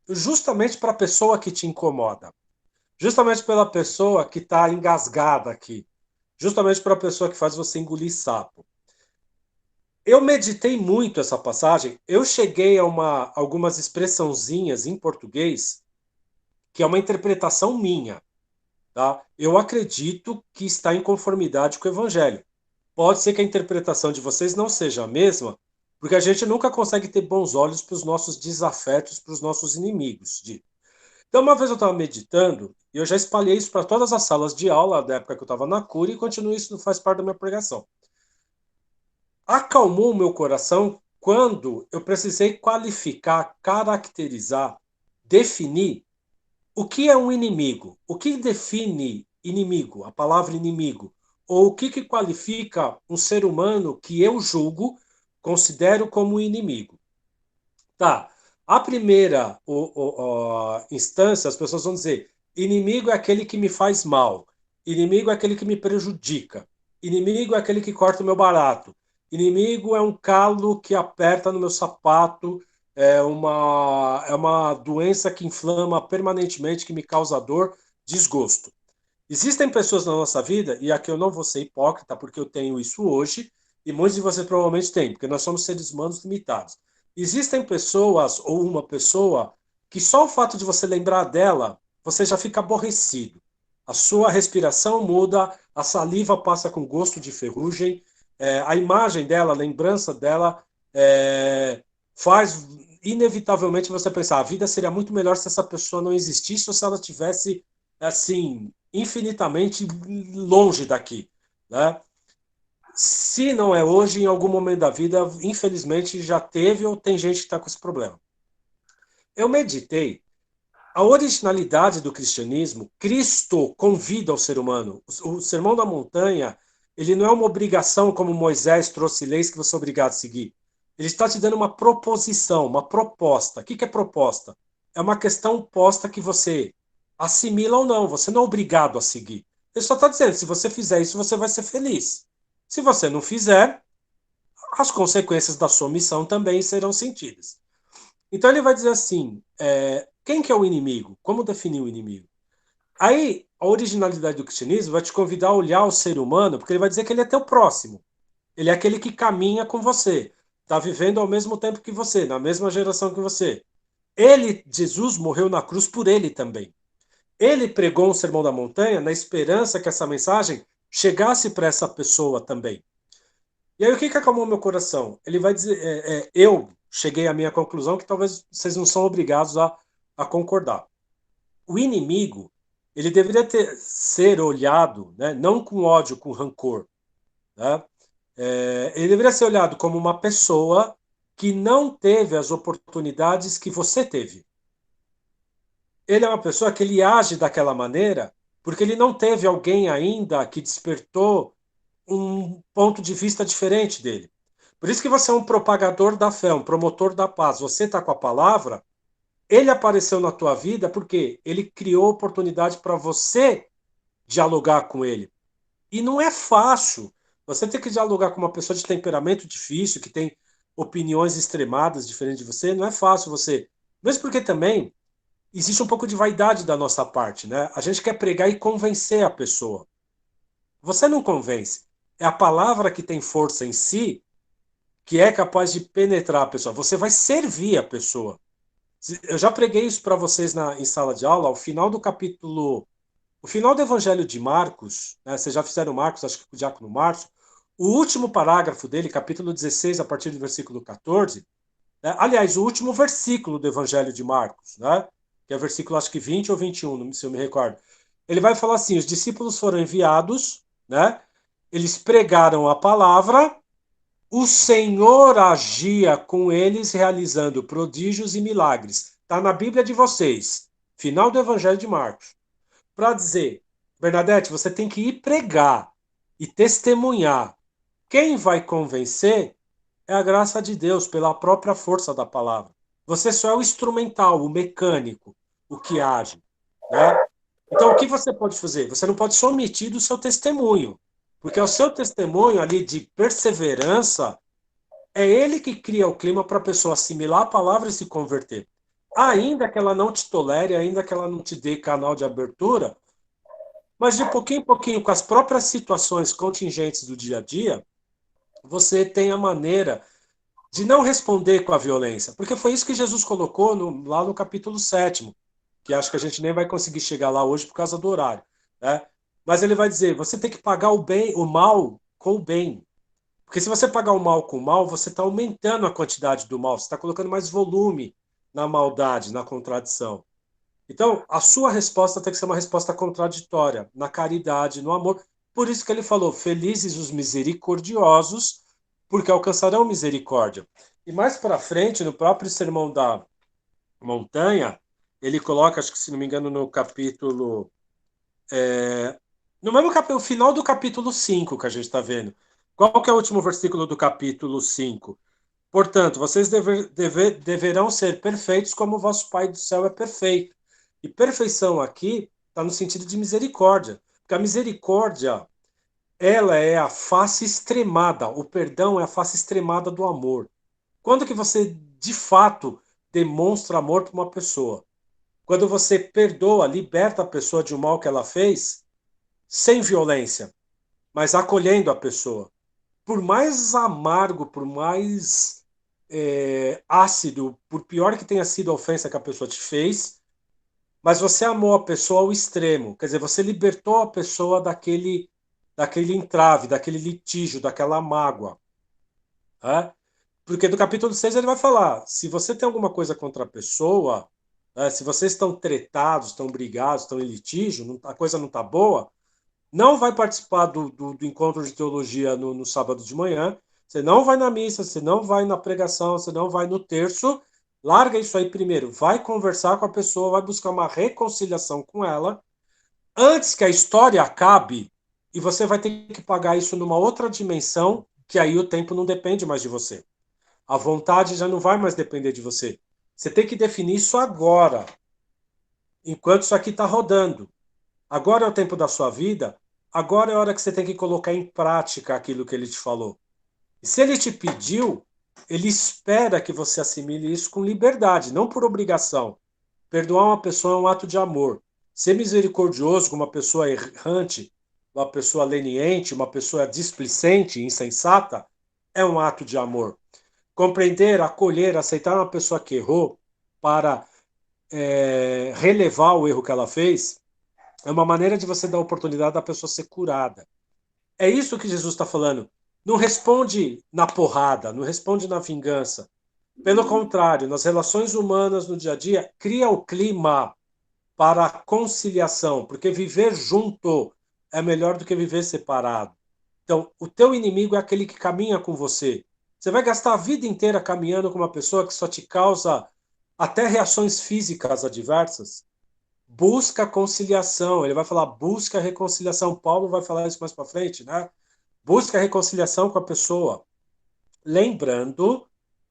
justamente para a pessoa que te incomoda, justamente pela pessoa que está engasgada aqui, justamente para a pessoa que faz você engolir sapo. Eu meditei muito essa passagem, eu cheguei a algumas expressãozinhas em português, que é uma interpretação minha. Tá? Eu acredito que está em conformidade com o Evangelho. Pode ser que a interpretação de vocês não seja a mesma, porque a gente nunca consegue ter bons olhos para os nossos desafetos, para os nossos inimigos. Então, uma vez eu estava meditando, e eu já espalhei isso para todas as salas de aula da época que eu estava na cura, e continuo isso, faz parte da minha pregação. Acalmou o meu coração quando eu precisei qualificar, caracterizar, definir o que é um inimigo? O que define inimigo? A palavra inimigo? Ou o que qualifica um ser humano que eu julgo, considero como inimigo? Tá. A primeira instância, as pessoas vão dizer: inimigo é aquele que me faz mal, inimigo é aquele que me prejudica, inimigo é aquele que corta o meu barato, inimigo é um calo que aperta no meu sapato, é uma doença que inflama permanentemente, que me causa dor, desgosto. Existem pessoas na nossa vida, e aqui eu não vou ser hipócrita, porque eu tenho isso hoje, e muitos de vocês provavelmente têm, porque nós somos seres humanos limitados. Existem pessoas, ou uma pessoa, que só o fato de você lembrar dela, você já fica aborrecido. A sua respiração muda, a saliva passa com gosto de ferrugem, a imagem dela, a lembrança dela, faz inevitavelmente você pensar: a vida seria muito melhor se essa pessoa não existisse ou se ela tivesse, assim, infinitamente longe daqui, né? Se não é hoje, em algum momento da vida, infelizmente já teve ou tem gente que está com esse problema. Eu meditei a originalidade do cristianismo. Cristo convida o ser humano. O Sermão da Montanha, ele não é uma obrigação como Moisés trouxe leis que você é obrigado a seguir. Ele está te dando uma proposição, uma proposta. O que é proposta? É uma questão posta que você assimila ou não. Você não é obrigado a seguir. Ele só está dizendo: se você fizer isso, você vai ser feliz. Se você não fizer, as consequências da sua missão também serão sentidas. Então ele vai dizer assim: quem que é o inimigo? Como definir o inimigo? Aí a originalidade do cristianismo vai te convidar a olhar o ser humano, porque ele vai dizer que ele é teu próximo. Ele é aquele que caminha com você, está vivendo ao mesmo tempo que você, na mesma geração que você. Ele, Jesus, morreu na cruz por ele também. Ele pregou um sermão da montanha na esperança que essa mensagem chegasse para essa pessoa também. E aí o que acalmou meu coração? Ele vai dizer, eu cheguei à minha conclusão que talvez vocês não são obrigados a concordar. O inimigo, ele deveria ser olhado, né, não com ódio, com rancor, né? Ele deveria ser olhado como uma pessoa que não teve as oportunidades que você teve. Ele é uma pessoa que ele age daquela maneira porque ele não teve alguém ainda que despertou um ponto de vista diferente dele. Por isso que você é um propagador da fé, um promotor da paz. Você está com a palavra, ele apareceu na tua vida porque ele criou oportunidade para você dialogar com ele. E não é fácil. Você tem que dialogar com uma pessoa de temperamento difícil, que tem opiniões extremadas diferentes de você, não é fácil você. Mesmo porque também existe um pouco de vaidade da nossa parte, né? A gente quer pregar e convencer a pessoa. Você não convence. É a palavra que tem força em si que é capaz de penetrar a pessoa. Você vai servir a pessoa. Eu já preguei isso para vocês em sala de aula, ao final do capítulo. O final do Evangelho de Marcos, né, vocês já fizeram Marcos, acho que com o Diácono Márcio, o último parágrafo dele, capítulo 16, a partir do versículo 14, né, aliás, o último versículo do Evangelho de Marcos, né, que é o versículo acho que 20 ou 21, não, se eu me recordo, ele vai falar assim, os discípulos foram enviados, né, eles pregaram a palavra, o Senhor agia com eles realizando prodígios e milagres. Está na Bíblia de vocês, final do Evangelho de Marcos, para dizer, Bernadette, você tem que ir pregar e testemunhar. Quem vai convencer é a graça de Deus, pela própria força da palavra. Você só é o instrumental, o mecânico, o que age. Né? Então, o que você pode fazer? Você não pode só omitir do seu testemunho, porque é o seu testemunho ali de perseverança, é ele que cria o clima para a pessoa assimilar a palavra e se converter. Ainda que ela não te tolere, ainda que ela não te dê canal de abertura, mas de pouquinho em pouquinho, com as próprias situações contingentes do dia a dia, você tem a maneira de não responder com a violência. Porque foi isso que Jesus colocou lá no capítulo 7, que acho que a gente nem vai conseguir chegar lá hoje por causa do horário. Né? Mas ele vai dizer, você tem que pagar o mal com o bem. Porque se você pagar o mal com o mal, você está aumentando a quantidade do mal, você está colocando mais volume na maldade, na contradição. Então, a sua resposta tem que ser uma resposta contraditória, na caridade, no amor. Por isso que ele falou: felizes os misericordiosos, porque alcançarão misericórdia. E mais para frente, no próprio Sermão da Montanha, ele coloca, acho que se não me engano, no capítulo. No mesmo capítulo, final do capítulo 5 que a gente está vendo. Qual que é o último versículo do capítulo 5? Portanto, vocês deverão ser perfeitos como o vosso Pai do céu é perfeito. E perfeição aqui está no sentido de misericórdia. Porque a misericórdia, ela é a face extremada, o perdão é a face extremada do amor. Quando que você, de fato, demonstra amor para uma pessoa? Quando você perdoa, liberta a pessoa de um mal que ela fez, sem violência, mas acolhendo a pessoa. Por mais amargo, por mais ácido, por pior que tenha sido a ofensa que a pessoa te fez, mas você amou a pessoa ao extremo. Quer dizer, você libertou a pessoa daquele entrave, daquele litígio, daquela mágoa. Né? Porque do capítulo 6 ele vai falar, se você tem alguma coisa contra a pessoa, se vocês estão tretados, estão brigados, estão em litígio, a coisa não está boa, não vai participar do encontro de teologia no sábado de manhã, você não vai na missa, você não vai na pregação, você não vai no terço, larga isso aí primeiro, vai conversar com a pessoa, vai buscar uma reconciliação com ela, antes que a história acabe, e você vai ter que pagar isso numa outra dimensão, que aí o tempo não depende mais de você. A vontade já não vai mais depender de você. Você tem que definir isso agora, enquanto isso aqui está rodando. Agora é o tempo da sua vida, agora é a hora que você tem que colocar em prática aquilo que ele te falou. E se ele te pediu, ele espera que você assimile isso com liberdade, não por obrigação. Perdoar uma pessoa é um ato de amor. Ser misericordioso com uma pessoa errante, uma pessoa leniente, uma pessoa displicente, insensata, é um ato de amor. Compreender, acolher, aceitar uma pessoa que errou para relevar o erro que ela fez, é uma maneira de você dar a oportunidade da pessoa ser curada. É isso que Jesus está falando. Não responde na porrada, não responde na vingança. Pelo contrário, nas relações humanas no dia a dia, cria o clima para a conciliação, porque viver junto é melhor do que viver separado. Então, o teu inimigo é aquele que caminha com você. Você vai gastar a vida inteira caminhando com uma pessoa que só te causa até reações físicas adversas? Busca conciliação. Ele vai falar busca reconciliação. Paulo vai falar isso mais para frente, né? Busca reconciliação com a pessoa. Lembrando,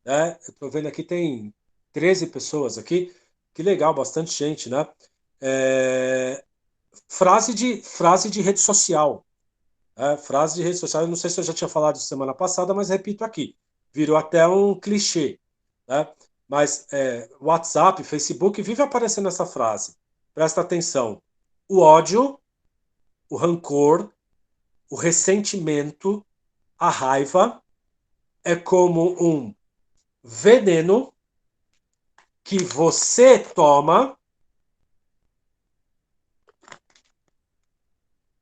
né? Eu estou vendo aqui tem 13 pessoas aqui. Que legal, bastante gente, né? É, frase de rede social. Frase de rede social. Eu não sei se eu já tinha falado semana passada, mas repito aqui. Virou até um clichê, né? Mas WhatsApp, Facebook, vive aparecendo essa frase. Presta atenção. O ódio, o rancor, o ressentimento, a raiva é como um veneno que você toma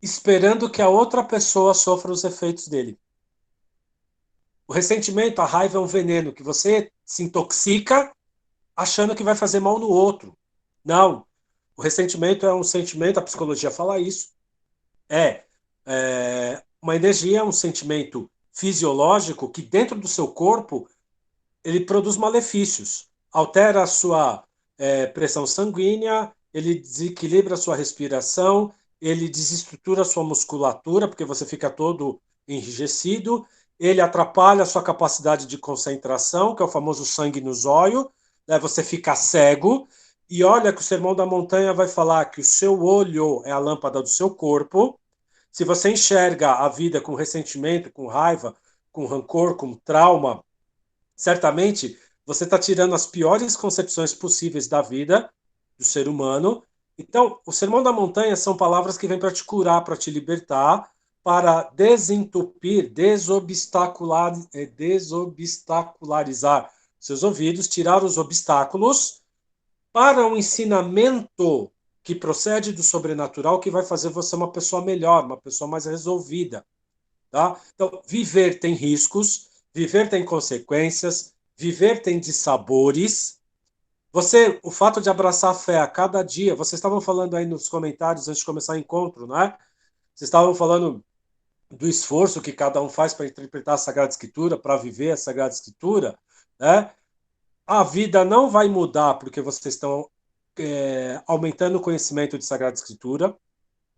esperando que a outra pessoa sofra os efeitos dele. O ressentimento, a raiva é um veneno que você se intoxica achando que vai fazer mal no outro. Não. O ressentimento é um sentimento, a psicologia fala isso. Uma energia, um sentimento fisiológico que dentro do seu corpo ele produz malefícios. Altera a sua pressão sanguínea, ele desequilibra a sua respiração, ele desestrutura a sua musculatura, porque você fica todo enrijecido, ele atrapalha a sua capacidade de concentração, que é o famoso sangue no zóio, né? Você fica cego, e olha que o Sermão da Montanha vai falar que o seu olho é a lâmpada do seu corpo. Se você enxerga a vida com ressentimento, com raiva, com rancor, com trauma, certamente você está tirando as piores concepções possíveis da vida do ser humano. Então, o Sermão da Montanha são palavras que vêm para te curar, para te libertar, para desentupir, desobstacularizar seus ouvidos, tirar os obstáculos para um ensinamento que procede do sobrenatural, que vai fazer você uma pessoa melhor, uma pessoa mais resolvida. Tá? Então, viver tem riscos, viver tem consequências, viver tem dissabores. Você, o fato de abraçar a fé a cada dia, vocês estavam falando aí nos comentários antes de começar o encontro, né? Vocês estavam falando do esforço que cada um faz para interpretar a Sagrada Escritura, para viver a Sagrada Escritura, né? A vida não vai mudar porque vocês estão aumentando o conhecimento de Sagrada Escritura.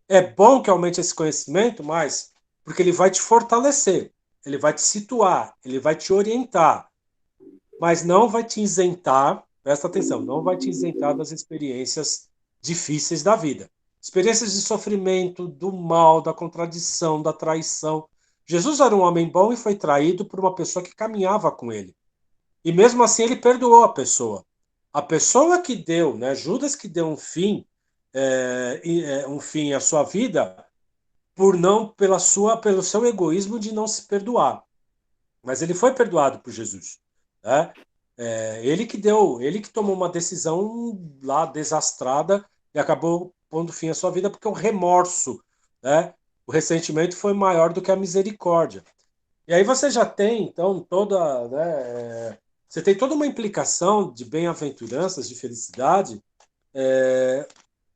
É bom que aumente esse conhecimento, mas porque ele vai te fortalecer, ele vai te situar, ele vai te orientar, mas não vai te isentar, presta atenção, não vai te isentar das experiências difíceis da vida. Experiências de sofrimento, do mal, da contradição, da traição. Jesus era um homem bom e foi traído por uma pessoa que caminhava com ele. E mesmo assim ele perdoou a pessoa. A pessoa que deu, né, Judas que deu um fim à sua vida, por não pelo seu egoísmo de não se perdoar. Mas ele foi perdoado por Jesus, né? Ele que tomou uma decisão lá desastrada e acabou pondo fim à sua vida porque o remorso, né? O ressentimento foi maior do que a misericórdia. E aí você já tem então você tem toda uma implicação de bem-aventuranças, de felicidade,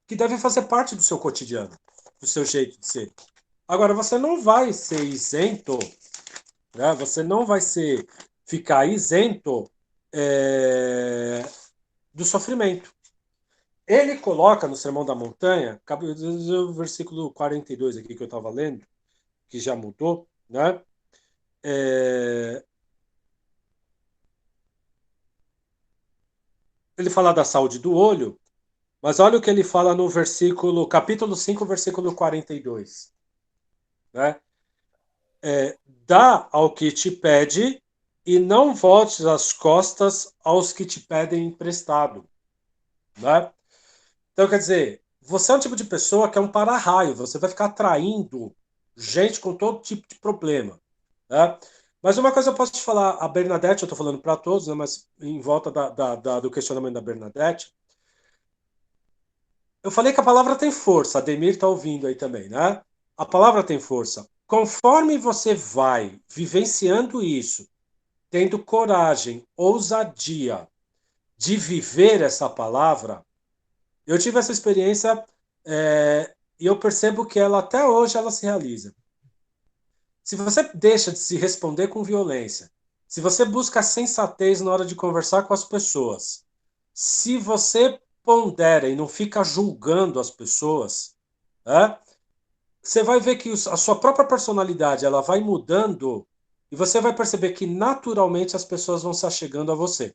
que deve fazer parte do seu cotidiano, do seu jeito de ser. Agora, você não vai ser isento, né? Você não vai ficar isento do sofrimento. Ele coloca no Sermão da Montanha, o versículo 42 aqui que eu estava lendo, que já mudou, né? Ele fala da saúde do olho, mas olha o que ele fala no capítulo 5, versículo 42. Né? Dá ao que te pede e não voltes as costas aos que te pedem emprestado. Né? Então, quer dizer, você é um tipo de pessoa que é um para-raio, você vai ficar atraindo gente com todo tipo de problema. Né? Mas uma coisa eu posso te falar, a Bernadette, eu estou falando para todos, né, mas em volta do questionamento da Bernadette, eu falei que a palavra tem força, a Demir está ouvindo aí também, né? A palavra tem força. Conforme você vai vivenciando isso, tendo coragem, ousadia de viver essa palavra, eu tive essa experiência e eu percebo que ela até hoje ela se realiza. Se você deixa de se responder com violência, se você busca a sensatez na hora de conversar com as pessoas, se você pondera e não fica julgando as pessoas, né, você vai ver que a sua própria personalidade ela vai mudando e você vai perceber que naturalmente as pessoas vão se achegando a você.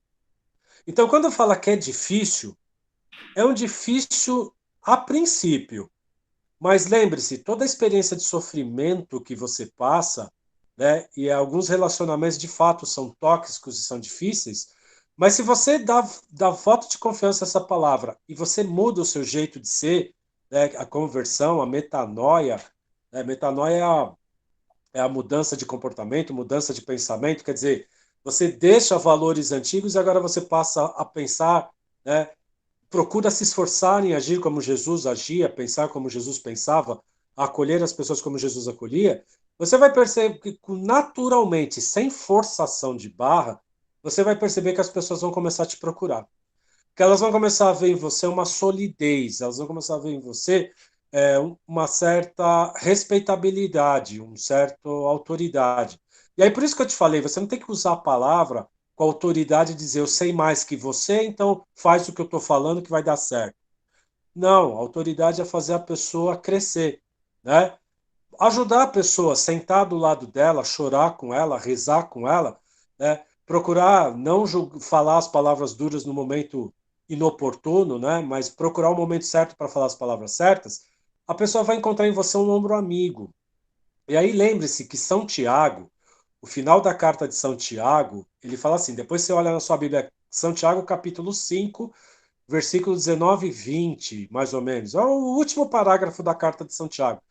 Então, quando fala que é um difícil a princípio. Mas lembre-se, toda a experiência de sofrimento que você passa, né, e alguns relacionamentos de fato são tóxicos e são difíceis, mas se você dá voto de confiança a essa palavra e você muda o seu jeito de ser, né, a conversão, a metanoia, né, metanoia é a mudança de comportamento, mudança de pensamento, quer dizer, você deixa valores antigos e agora você passa a pensar, né, procura se esforçar em agir como Jesus agia, pensar como Jesus pensava, acolher as pessoas como Jesus acolhia, você vai perceber que naturalmente, sem forçação de barra, você vai perceber que as pessoas vão começar a te procurar. Que elas vão começar a ver em você uma solidez, elas vão começar a ver em você uma certa respeitabilidade, uma certa autoridade. E aí por isso que eu te falei, você não tem que usar a palavra com a autoridade e dizer eu sei mais que você, então faz o que eu estou falando que vai dar certo. Não, a autoridade é fazer a pessoa crescer, né? Ajudar a pessoa, sentar do lado dela, chorar com ela, rezar com ela, né? Procurar não falar as palavras duras no momento inoportuno, né? Mas procurar o momento certo para falar as palavras certas, a pessoa vai encontrar em você um ombro amigo. E aí lembre-se que São Tiago, o final da carta de São Tiago, ele fala assim, depois você olha na sua Bíblia, São Tiago capítulo 5, versículo 19 e 20, mais ou menos. É o último parágrafo da carta de São Tiago.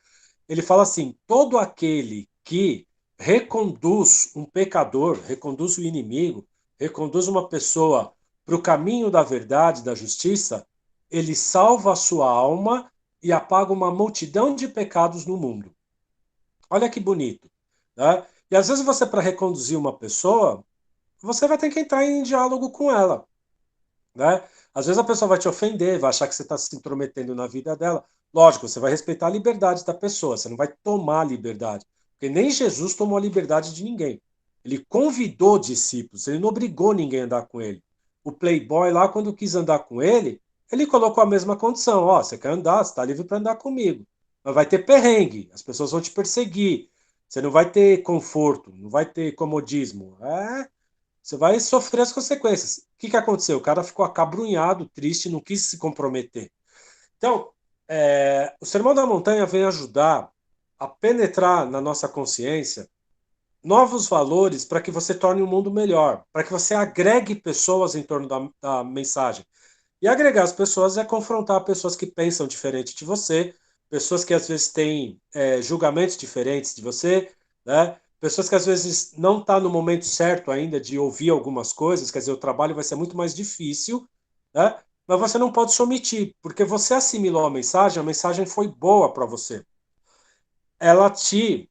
Ele fala assim: todo aquele que reconduz um pecador, reconduz o inimigo, reconduz uma pessoa para o caminho da verdade, da justiça, ele salva a sua alma e apaga uma multidão de pecados no mundo. Olha que bonito. Né? E às vezes você, para reconduzir uma pessoa, você vai ter que entrar em diálogo com ela. Né? Às vezes a pessoa vai te ofender, vai achar que você está se intrometendo na vida dela. Lógico, você vai respeitar a liberdade da pessoa, você não vai tomar a liberdade. Porque nem Jesus tomou a liberdade de ninguém. Ele convidou discípulos, ele não obrigou ninguém a andar com ele. O playboy lá, quando quis andar com ele colocou a mesma condição. Ó, você quer andar, você está livre para andar comigo. Mas vai ter perrengue, as pessoas vão te perseguir. Você não vai ter conforto, não vai ter comodismo. Você vai sofrer as consequências. O que aconteceu? O cara ficou acabrunhado, triste, não quis se comprometer. Então, o Sermão da Montanha vem ajudar a penetrar na nossa consciência novos valores para que você torne o mundo melhor, para que você agregue pessoas em torno da mensagem. E agregar as pessoas é confrontar pessoas que pensam diferente de você, pessoas que às vezes têm julgamentos diferentes de você, né? Pessoas que às vezes não estão no momento certo ainda de ouvir algumas coisas, quer dizer, o trabalho vai ser muito mais difícil, né? Mas você não pode se omitir, porque você assimilou a mensagem foi boa para você. Ela te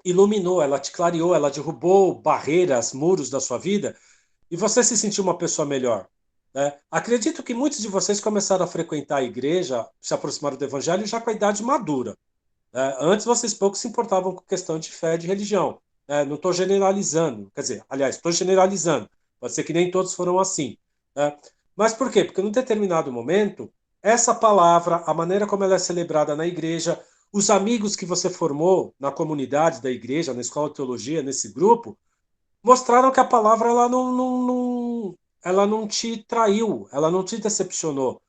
iluminou, ela te clareou, ela derrubou barreiras, muros da sua vida, e você se sentiu uma pessoa melhor. Né? Acredito que muitos de vocês começaram a frequentar a igreja, se aproximaram do evangelho já com a idade madura. Né? Antes vocês pouco se importavam com questão de fé, de religião. Né? Não estou generalizando, quer dizer, aliás, estou generalizando. Pode ser que nem todos foram assim. Né? Mas por quê? Porque num determinado momento, essa palavra, a maneira como ela é celebrada na igreja, os amigos que você formou na comunidade da igreja, na escola de teologia, nesse grupo, mostraram que a palavra ela não te traiu, ela não te decepcionou.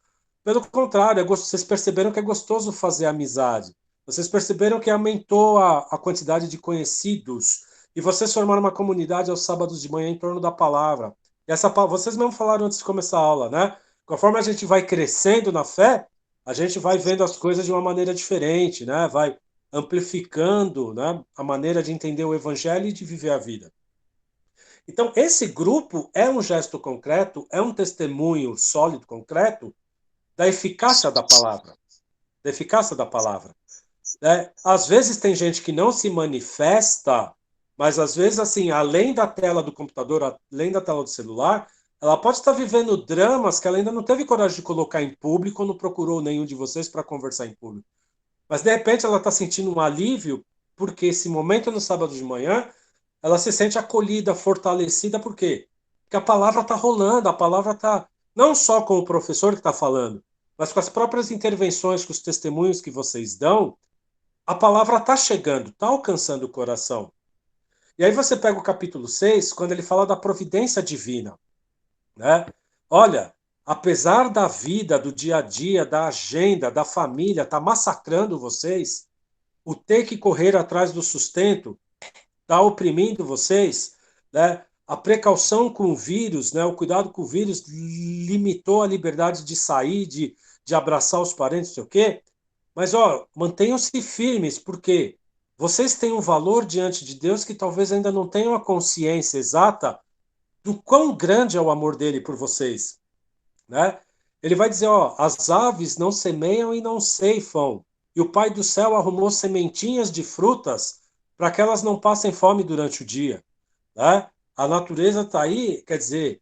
Pelo contrário, vocês perceberam que é gostoso fazer amizade. Vocês perceberam que aumentou a quantidade de conhecidos. E vocês formaram uma comunidade aos sábados de manhã em torno da palavra. E vocês mesmo falaram antes de começar a aula, né? Conforme a gente vai crescendo na fé, a gente vai vendo as coisas de uma maneira diferente, né? Vai amplificando, né, a maneira de entender o evangelho e de viver a vida. Então, esse grupo é um gesto concreto, é um testemunho sólido, concreto, da eficácia da palavra. Da eficácia da palavra. Às vezes tem gente que não se manifesta, mas às vezes, assim, além da tela do computador, além da tela do celular, ela pode estar vivendo dramas que ela ainda não teve coragem de colocar em público ou não procurou nenhum de vocês para conversar em público. Mas, de repente, ela está sentindo um alívio porque esse momento no sábado de manhã ela se sente acolhida, fortalecida, por quê? Porque a palavra está rolando, a palavra está não só com o professor que está falando, mas com as próprias intervenções, com os testemunhos que vocês dão, a palavra está chegando, está alcançando o coração. E aí você pega o capítulo 6, quando ele fala da providência divina. Né? Olha, apesar da vida, do dia a dia, da agenda, da família, tá massacrando vocês, o ter que correr atrás do sustento está oprimindo vocês, né? A precaução com o vírus, né? O cuidado com o vírus limitou a liberdade de sair, de abraçar os parentes, não sei o quê. Mas, ó, mantenham-se firmes, porque vocês têm um valor diante de Deus que talvez ainda não tenham a consciência exata do quão grande é o amor dele por vocês, né? Ele vai dizer, ó, as aves não semeiam e não ceifam, e o Pai do céu arrumou sementinhas de frutas para que elas não passem fome durante o dia, né? A natureza está aí, quer dizer,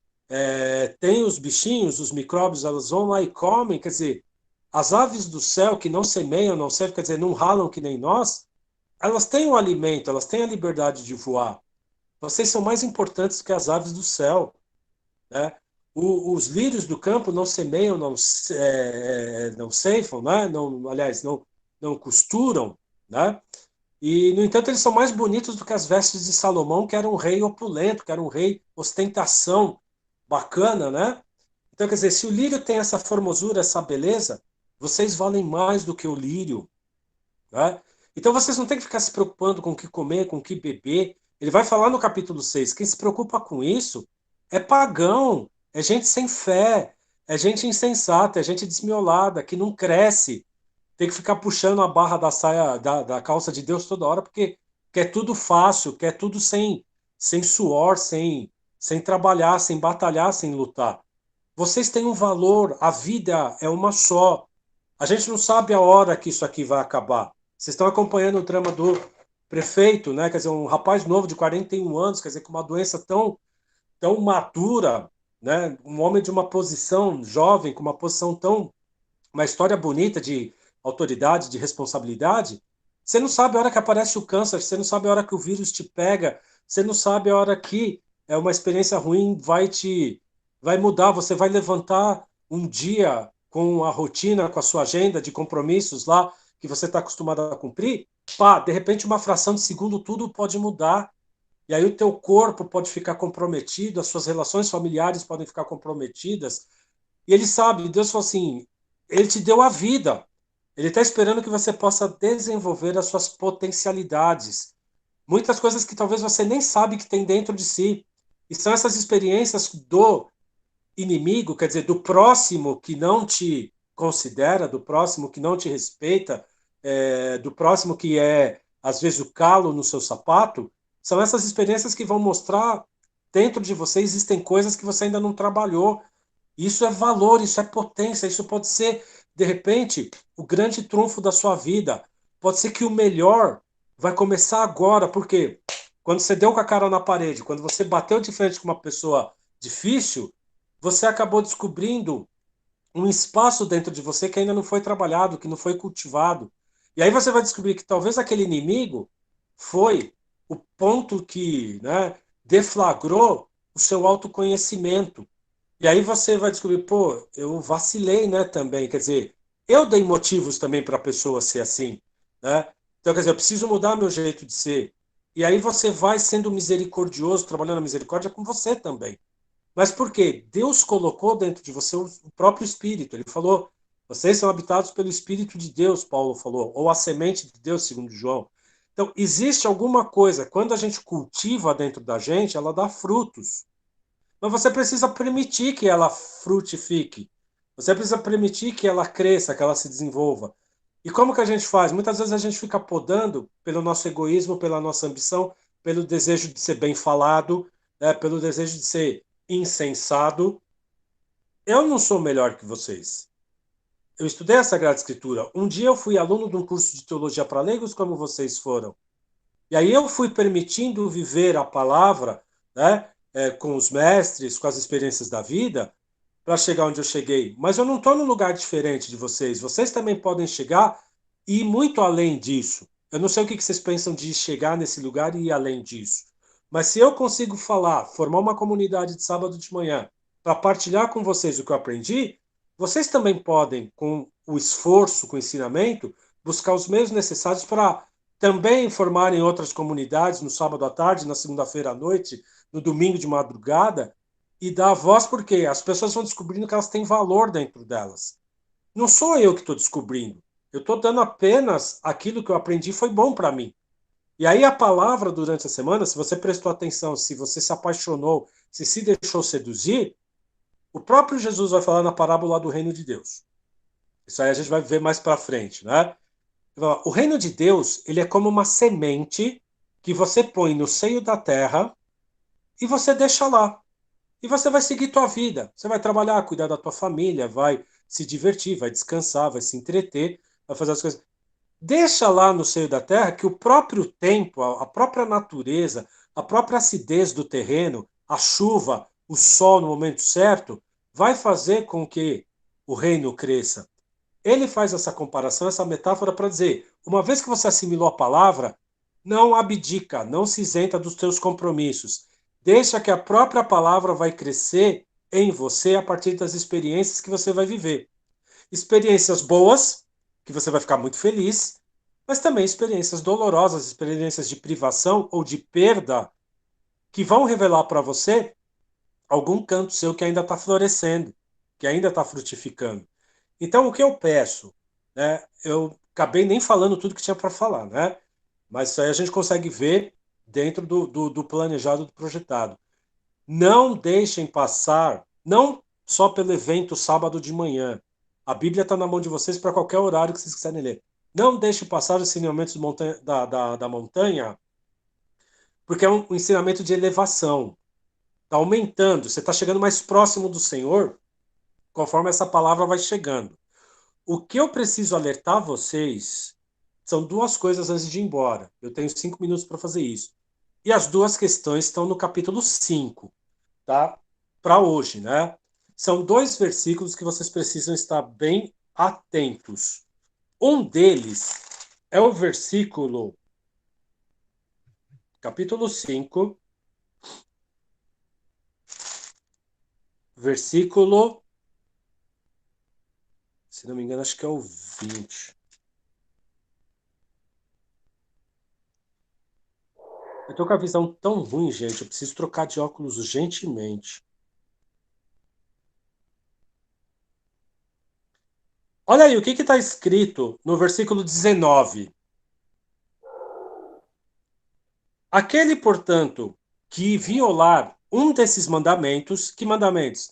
tem os bichinhos, os micróbios, elas vão lá e comem, quer dizer, as aves do céu que não semeiam, não servem, quer dizer, não ralam que nem nós, elas têm o alimento, elas têm a liberdade de voar. Vocês são mais importantes que as aves do céu, né? Os lírios do campo não semeiam, não ceifam, né? Não, aliás, não costuram, né? E, no entanto, eles são mais bonitos do que as vestes de Salomão, que era um rei opulento, que era um rei ostentação bacana, né? Então, quer dizer, se o lírio tem essa formosura, essa beleza, vocês valem mais do que o lírio, né? Então, vocês não têm que ficar se preocupando com o que comer, com o que beber. Ele vai falar no capítulo 6, quem se preocupa com isso é pagão, é gente sem fé, é gente insensata, é gente desmiolada, que não cresce, tem que ficar puxando a barra da saia, da calça de Deus toda hora, porque quer tudo fácil, quer tudo sem suor, sem trabalhar, sem batalhar, sem lutar. Vocês têm um valor, a vida é uma só. A gente não sabe a hora que isso aqui vai acabar. Vocês estão acompanhando o drama do prefeito, né? Quer dizer, um rapaz novo de 41 anos, quer dizer, com uma doença tão madura, né? Um homem de uma posição jovem, com uma posição uma história bonita de autoridade, de responsabilidade. Você não sabe a hora que aparece o câncer, você não sabe a hora que o vírus te pega, você não sabe a hora que uma experiência ruim vai mudar, você vai levantar um dia com a rotina, com a sua agenda de compromissos lá que você está acostumado a cumprir, pá, de repente uma fração de segundo tudo pode mudar. E aí o teu corpo pode ficar comprometido, as suas relações familiares podem ficar comprometidas. E ele sabe, Deus falou assim, ele te deu a vida. Ele está esperando que você possa desenvolver as suas potencialidades. Muitas coisas que talvez você nem sabe que tem dentro de si. E são essas experiências do inimigo, quer dizer, do próximo que não te considera, do próximo que não te respeita, do próximo que é, às vezes, o calo no seu sapato. São essas experiências que vão mostrar dentro de você existem coisas que você ainda não trabalhou. Isso é valor, isso é potência, isso pode ser, de repente, o grande trunfo da sua vida. Pode ser que o melhor vai começar agora, porque quando você deu com a cara na parede, quando você bateu de frente com uma pessoa difícil, você acabou descobrindo um espaço dentro de você que ainda não foi trabalhado, que não foi cultivado. E aí você vai descobrir que talvez aquele inimigo foi o ponto que, né, deflagrou o seu autoconhecimento. E aí você vai descobrir, pô, eu vacilei, né, também. Quer dizer, eu dei motivos também para a pessoa ser assim, né? Então, quer dizer, eu preciso mudar meu jeito de ser. E aí você vai sendo misericordioso, trabalhando a misericórdia com você também. Mas por quê? Deus colocou dentro de você o próprio Espírito. Ele falou, vocês são habitados pelo Espírito de Deus, Paulo falou, ou a semente de Deus, segundo João. Então, existe alguma coisa, quando a gente cultiva dentro da gente, ela dá frutos. Mas você precisa permitir que ela frutifique. Você precisa permitir que ela cresça, que ela se desenvolva. E como que a gente faz? Muitas vezes a gente fica podando pelo nosso egoísmo, pela nossa ambição, pelo desejo de ser bem falado, né, pelo desejo de ser insensado. Eu não sou melhor que vocês. Eu estudei a Sagrada Escritura. Um dia eu fui aluno de um curso de teologia para leigos, como vocês foram. E aí eu fui permitindo viver a palavra, né, com os mestres, com as experiências da vida, para chegar onde eu cheguei. Mas eu não estou num lugar diferente de vocês. Vocês também podem chegar e ir muito além disso. Eu não sei o que vocês pensam de chegar nesse lugar e ir além disso. Mas se eu consigo falar, formar uma comunidade de sábado de manhã, para partilhar com vocês o que eu aprendi, vocês também podem, com o esforço, com o ensinamento, buscar os meios necessários para também formarem outras comunidades no sábado à tarde, na segunda-feira à noite, no domingo de madrugada, e dar voz porque as pessoas vão descobrindo que elas têm valor dentro delas. Não sou eu que estou descobrindo. Eu estou dando apenas aquilo que eu aprendi foi bom para mim. E aí a palavra durante a semana, se você prestou atenção, se você se apaixonou, se deixou seduzir, o próprio Jesus vai falar na parábola do reino de Deus. Isso aí a gente vai ver mais para frente, né? O reino de Deus, ele é como uma semente que você põe no seio da terra e você deixa lá. E você vai seguir tua vida. Você vai trabalhar, cuidar da tua família, vai se divertir, vai descansar, vai se entreter, vai fazer as coisas. Deixa lá no seio da terra que o próprio tempo, a própria natureza, a própria acidez do terreno, a chuva, o sol no momento certo, vai fazer com que o reino cresça. Ele faz essa comparação, essa metáfora para dizer, uma vez que você assimilou a palavra, não abdica, não se isenta dos teus compromissos. Deixa que a própria palavra vai crescer em você a partir das experiências que você vai viver. Experiências boas, que você vai ficar muito feliz, mas também experiências dolorosas, experiências de privação ou de perda, que vão revelar para você algum canto seu que ainda está florescendo, que ainda está frutificando. Então, o que eu peço, né? Eu acabei nem falando tudo que tinha para falar, né? Mas isso aí a gente consegue ver dentro do planejado, do projetado. Não deixem passar, não só pelo evento sábado de manhã. A Bíblia está na mão de vocês para qualquer horário que vocês quiserem ler. Não deixem passar os ensinamentos da montanha, porque é um ensinamento de elevação. Está aumentando, você está chegando mais próximo do Senhor conforme essa palavra vai chegando. O que eu preciso alertar vocês são duas coisas antes de ir embora. Eu tenho 5 minutos para fazer isso. E as duas questões estão no capítulo 5, tá? Para hoje, né? São dois versículos que vocês precisam estar bem atentos. Um deles é o versículo, capítulo 5, versículo, se não me engano, acho que é o 20. Eu tô com a visão tão ruim, gente. Eu preciso trocar de óculos urgentemente. Olha aí, o que está escrito no versículo 19? Aquele, portanto, que violar um desses mandamentos, que mandamentos?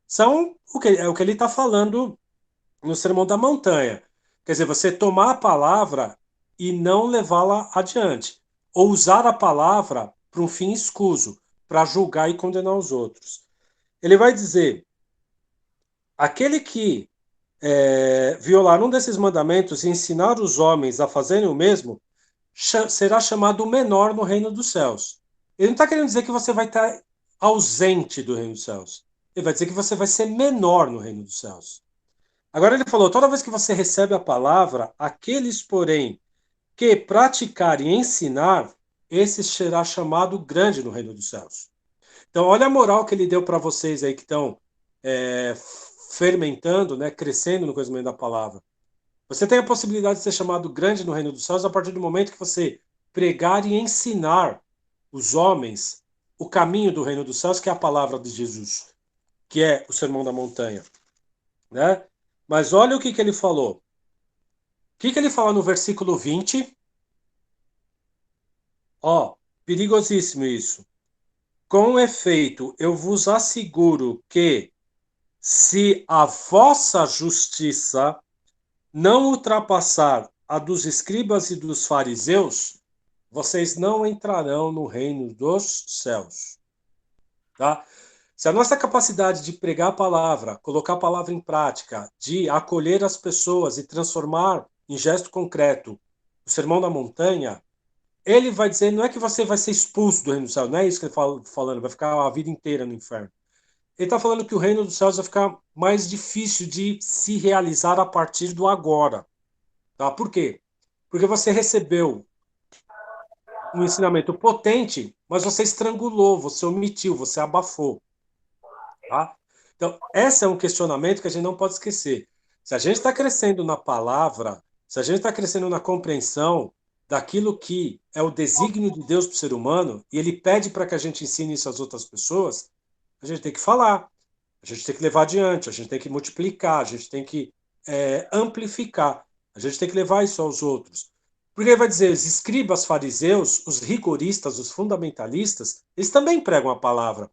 São o que ele está falando no Sermão da Montanha. Quer dizer, você tomar a palavra e não levá-la adiante. Ou usar a palavra para um fim escuso, para julgar e condenar os outros. Ele vai dizer, aquele que violar um desses mandamentos e ensinar os homens a fazerem o mesmo, será chamado menor no reino dos céus. Ele não está querendo dizer que você vai estar ausente do reino dos céus. Ele vai dizer que você vai ser menor no reino dos céus. Agora ele falou, toda vez que você recebe a palavra, aqueles, porém, que praticar e ensinar, esse será chamado grande no reino dos céus. Então, olha a moral que ele deu para vocês aí que estão fermentando, né, crescendo no conhecimento da palavra. Você tem a possibilidade de ser chamado grande no reino dos céus a partir do momento que você pregar e ensinar os homens o caminho do reino dos céus, que é a palavra de Jesus, que é o Sermão da Montanha, né? Mas olha o que ele falou. O que ele fala no versículo 20? Ó, perigosíssimo isso. Com efeito, eu vos asseguro que, se a vossa justiça não ultrapassar a dos escribas e dos fariseus, vocês não entrarão no reino dos céus. Tá? Se a nossa capacidade de pregar a palavra, colocar a palavra em prática, de acolher as pessoas e transformar em gesto concreto o Sermão da Montanha, ele vai dizer, não é que você vai ser expulso do reino dos céus, não é isso que ele está falando, vai ficar a vida inteira no inferno. Ele está falando que o reino dos céus vai ficar mais difícil de se realizar a partir do agora. Tá? Por quê? Porque você recebeu um ensinamento potente, mas você estrangulou, você omitiu, você abafou. Tá? Então, esse é um questionamento que a gente não pode esquecer. Se a gente está crescendo na palavra, se a gente está crescendo na compreensão daquilo que é o desígnio de Deus para o ser humano, e ele pede para que a gente ensine isso às outras pessoas, a gente tem que falar, a gente tem que levar adiante, a gente tem que multiplicar, a gente tem que amplificar, a gente tem que levar isso aos outros. Porque ele vai dizer, os escribas fariseus, os rigoristas, os fundamentalistas, eles também pregam a palavra,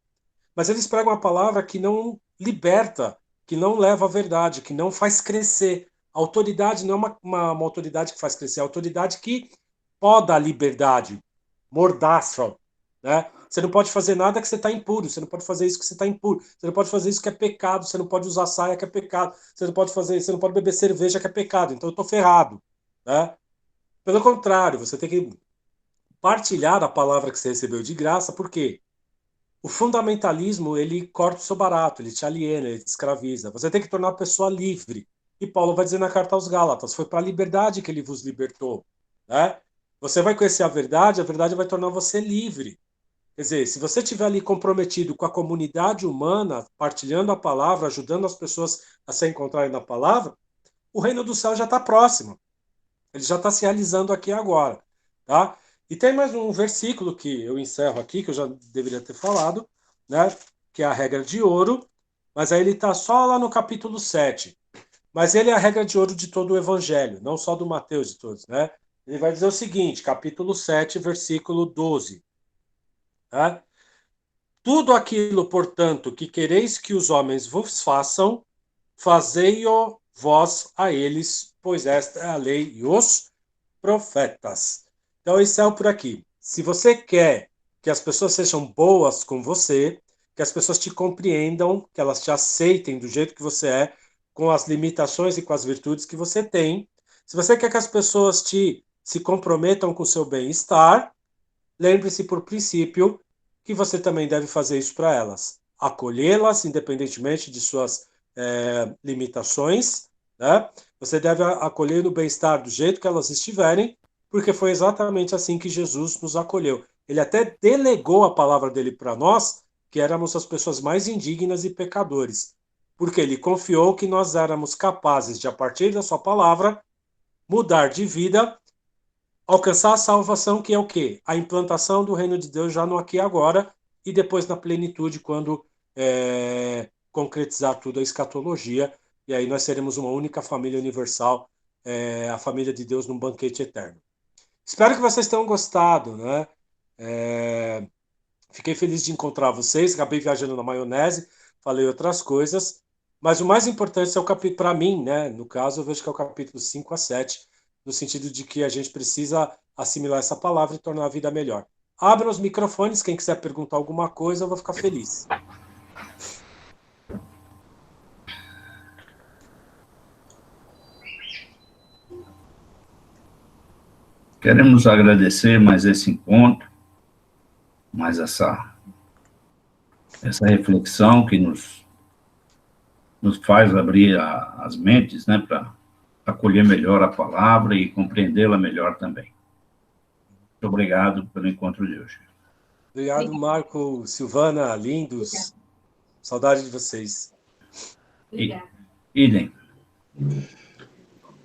mas eles pregam a palavra que não liberta, que não leva à verdade, que não faz crescer. A autoridade não é uma autoridade que faz crescer, é a autoridade que poda a liberdade, mordaça, né? Você não pode fazer nada que você está impuro, você não pode fazer isso que você está impuro, você não pode fazer isso que é pecado, você não pode usar saia que é pecado, você não pode beber cerveja que é pecado, então eu estou ferrado, né? Pelo contrário, você tem que partilhar a palavra que você recebeu de graça, por quê? O fundamentalismo, ele corta o seu barato, ele te aliena, ele te escraviza. Você tem que tornar a pessoa livre. E Paulo vai dizer na carta aos Gálatas, foi para a liberdade que ele vos libertou, né? Você vai conhecer a verdade vai tornar você livre. Quer dizer, se você estiver ali comprometido com a comunidade humana, partilhando a palavra, ajudando as pessoas a se encontrarem na palavra, o reino do céu já está próximo. Ele já está se realizando aqui agora, tá? E tem mais um versículo que eu encerro aqui, que eu já deveria ter falado, né? Que é a regra de ouro, mas aí ele está só lá no capítulo 7. Mas ele é a regra de ouro de todo o evangelho, não só do Mateus, de todos, né? Ele vai dizer o seguinte, capítulo 7, versículo 12. Tá? Tudo aquilo, portanto, que quereis que os homens vos façam, fazei-o vós a eles, pois esta é a lei e os profetas. Então, eu encerro por aqui. Se você quer que as pessoas sejam boas com você, que as pessoas te compreendam, que elas te aceitem do jeito que você é, com as limitações e com as virtudes que você tem, se você quer que as pessoas se comprometam com o seu bem-estar, lembre-se, por princípio, que você também deve fazer isso para elas. Acolhê-las, independentemente de suas limitações, né? Você deve acolher no bem-estar do jeito que elas estiverem, porque foi exatamente assim que Jesus nos acolheu. Ele até delegou a palavra dele para nós, que éramos as pessoas mais indignas e pecadores, porque ele confiou que nós éramos capazes de, a partir da sua palavra, mudar de vida, alcançar a salvação, que é o quê? A implantação do reino de Deus já no aqui e agora, e depois na plenitude, quando concretizar tudo a escatologia, e aí nós seremos uma única família universal, a família de Deus num banquete eterno. Espero que vocês tenham gostado, né? Fiquei feliz de encontrar vocês, acabei viajando na maionese, falei outras coisas, mas o mais importante é o capítulo, para mim, né? No caso, eu vejo que é o capítulo 5 a 7, no sentido de que a gente precisa assimilar essa palavra e tornar a vida melhor. Abra os microfones, quem quiser perguntar alguma coisa, eu vou ficar feliz. Queremos agradecer mais esse encontro, mais essa reflexão que nos faz abrir as mentes, né, para acolher melhor a palavra e compreendê-la melhor também. Muito obrigado pelo encontro de hoje. Obrigado, Marco, Silvana, lindos. Saudade de vocês. Idem.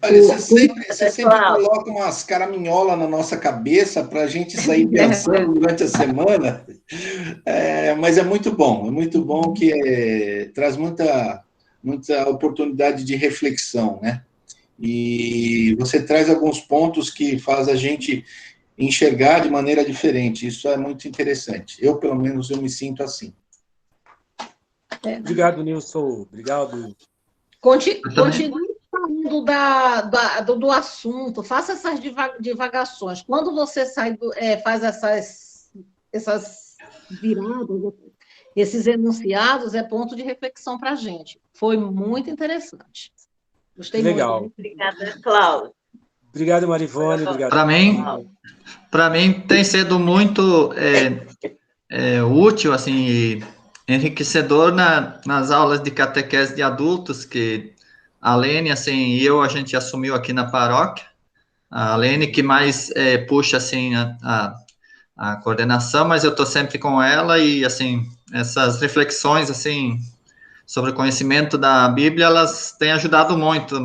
Olha, você sempre coloca umas caraminholas na nossa cabeça para a gente sair pensando durante a semana, mas é muito bom que traz muita oportunidade de reflexão, né? E você traz alguns pontos que faz a gente enxergar de maneira diferente, isso é muito interessante. Eu, pelo menos, eu me sinto assim. Obrigado, Nilson. Obrigado. Continue falando do assunto, faça essas divagações. Quando você faz essas viradas, esses enunciados, é ponto de reflexão para a gente. Foi muito interessante. Gostei Legal. muito. Obrigada, Cláudio. Obrigado, Marivone. Obrigado. Para mim tem sido muito útil, assim, enriquecedor nas aulas de catequese de adultos que a Lene, assim, e a gente assumiu aqui na paróquia. A Lene que mais puxa, assim, a coordenação, mas eu estou sempre com ela e, assim, essas reflexões, assim, sobre o conhecimento da Bíblia, elas têm ajudado muito,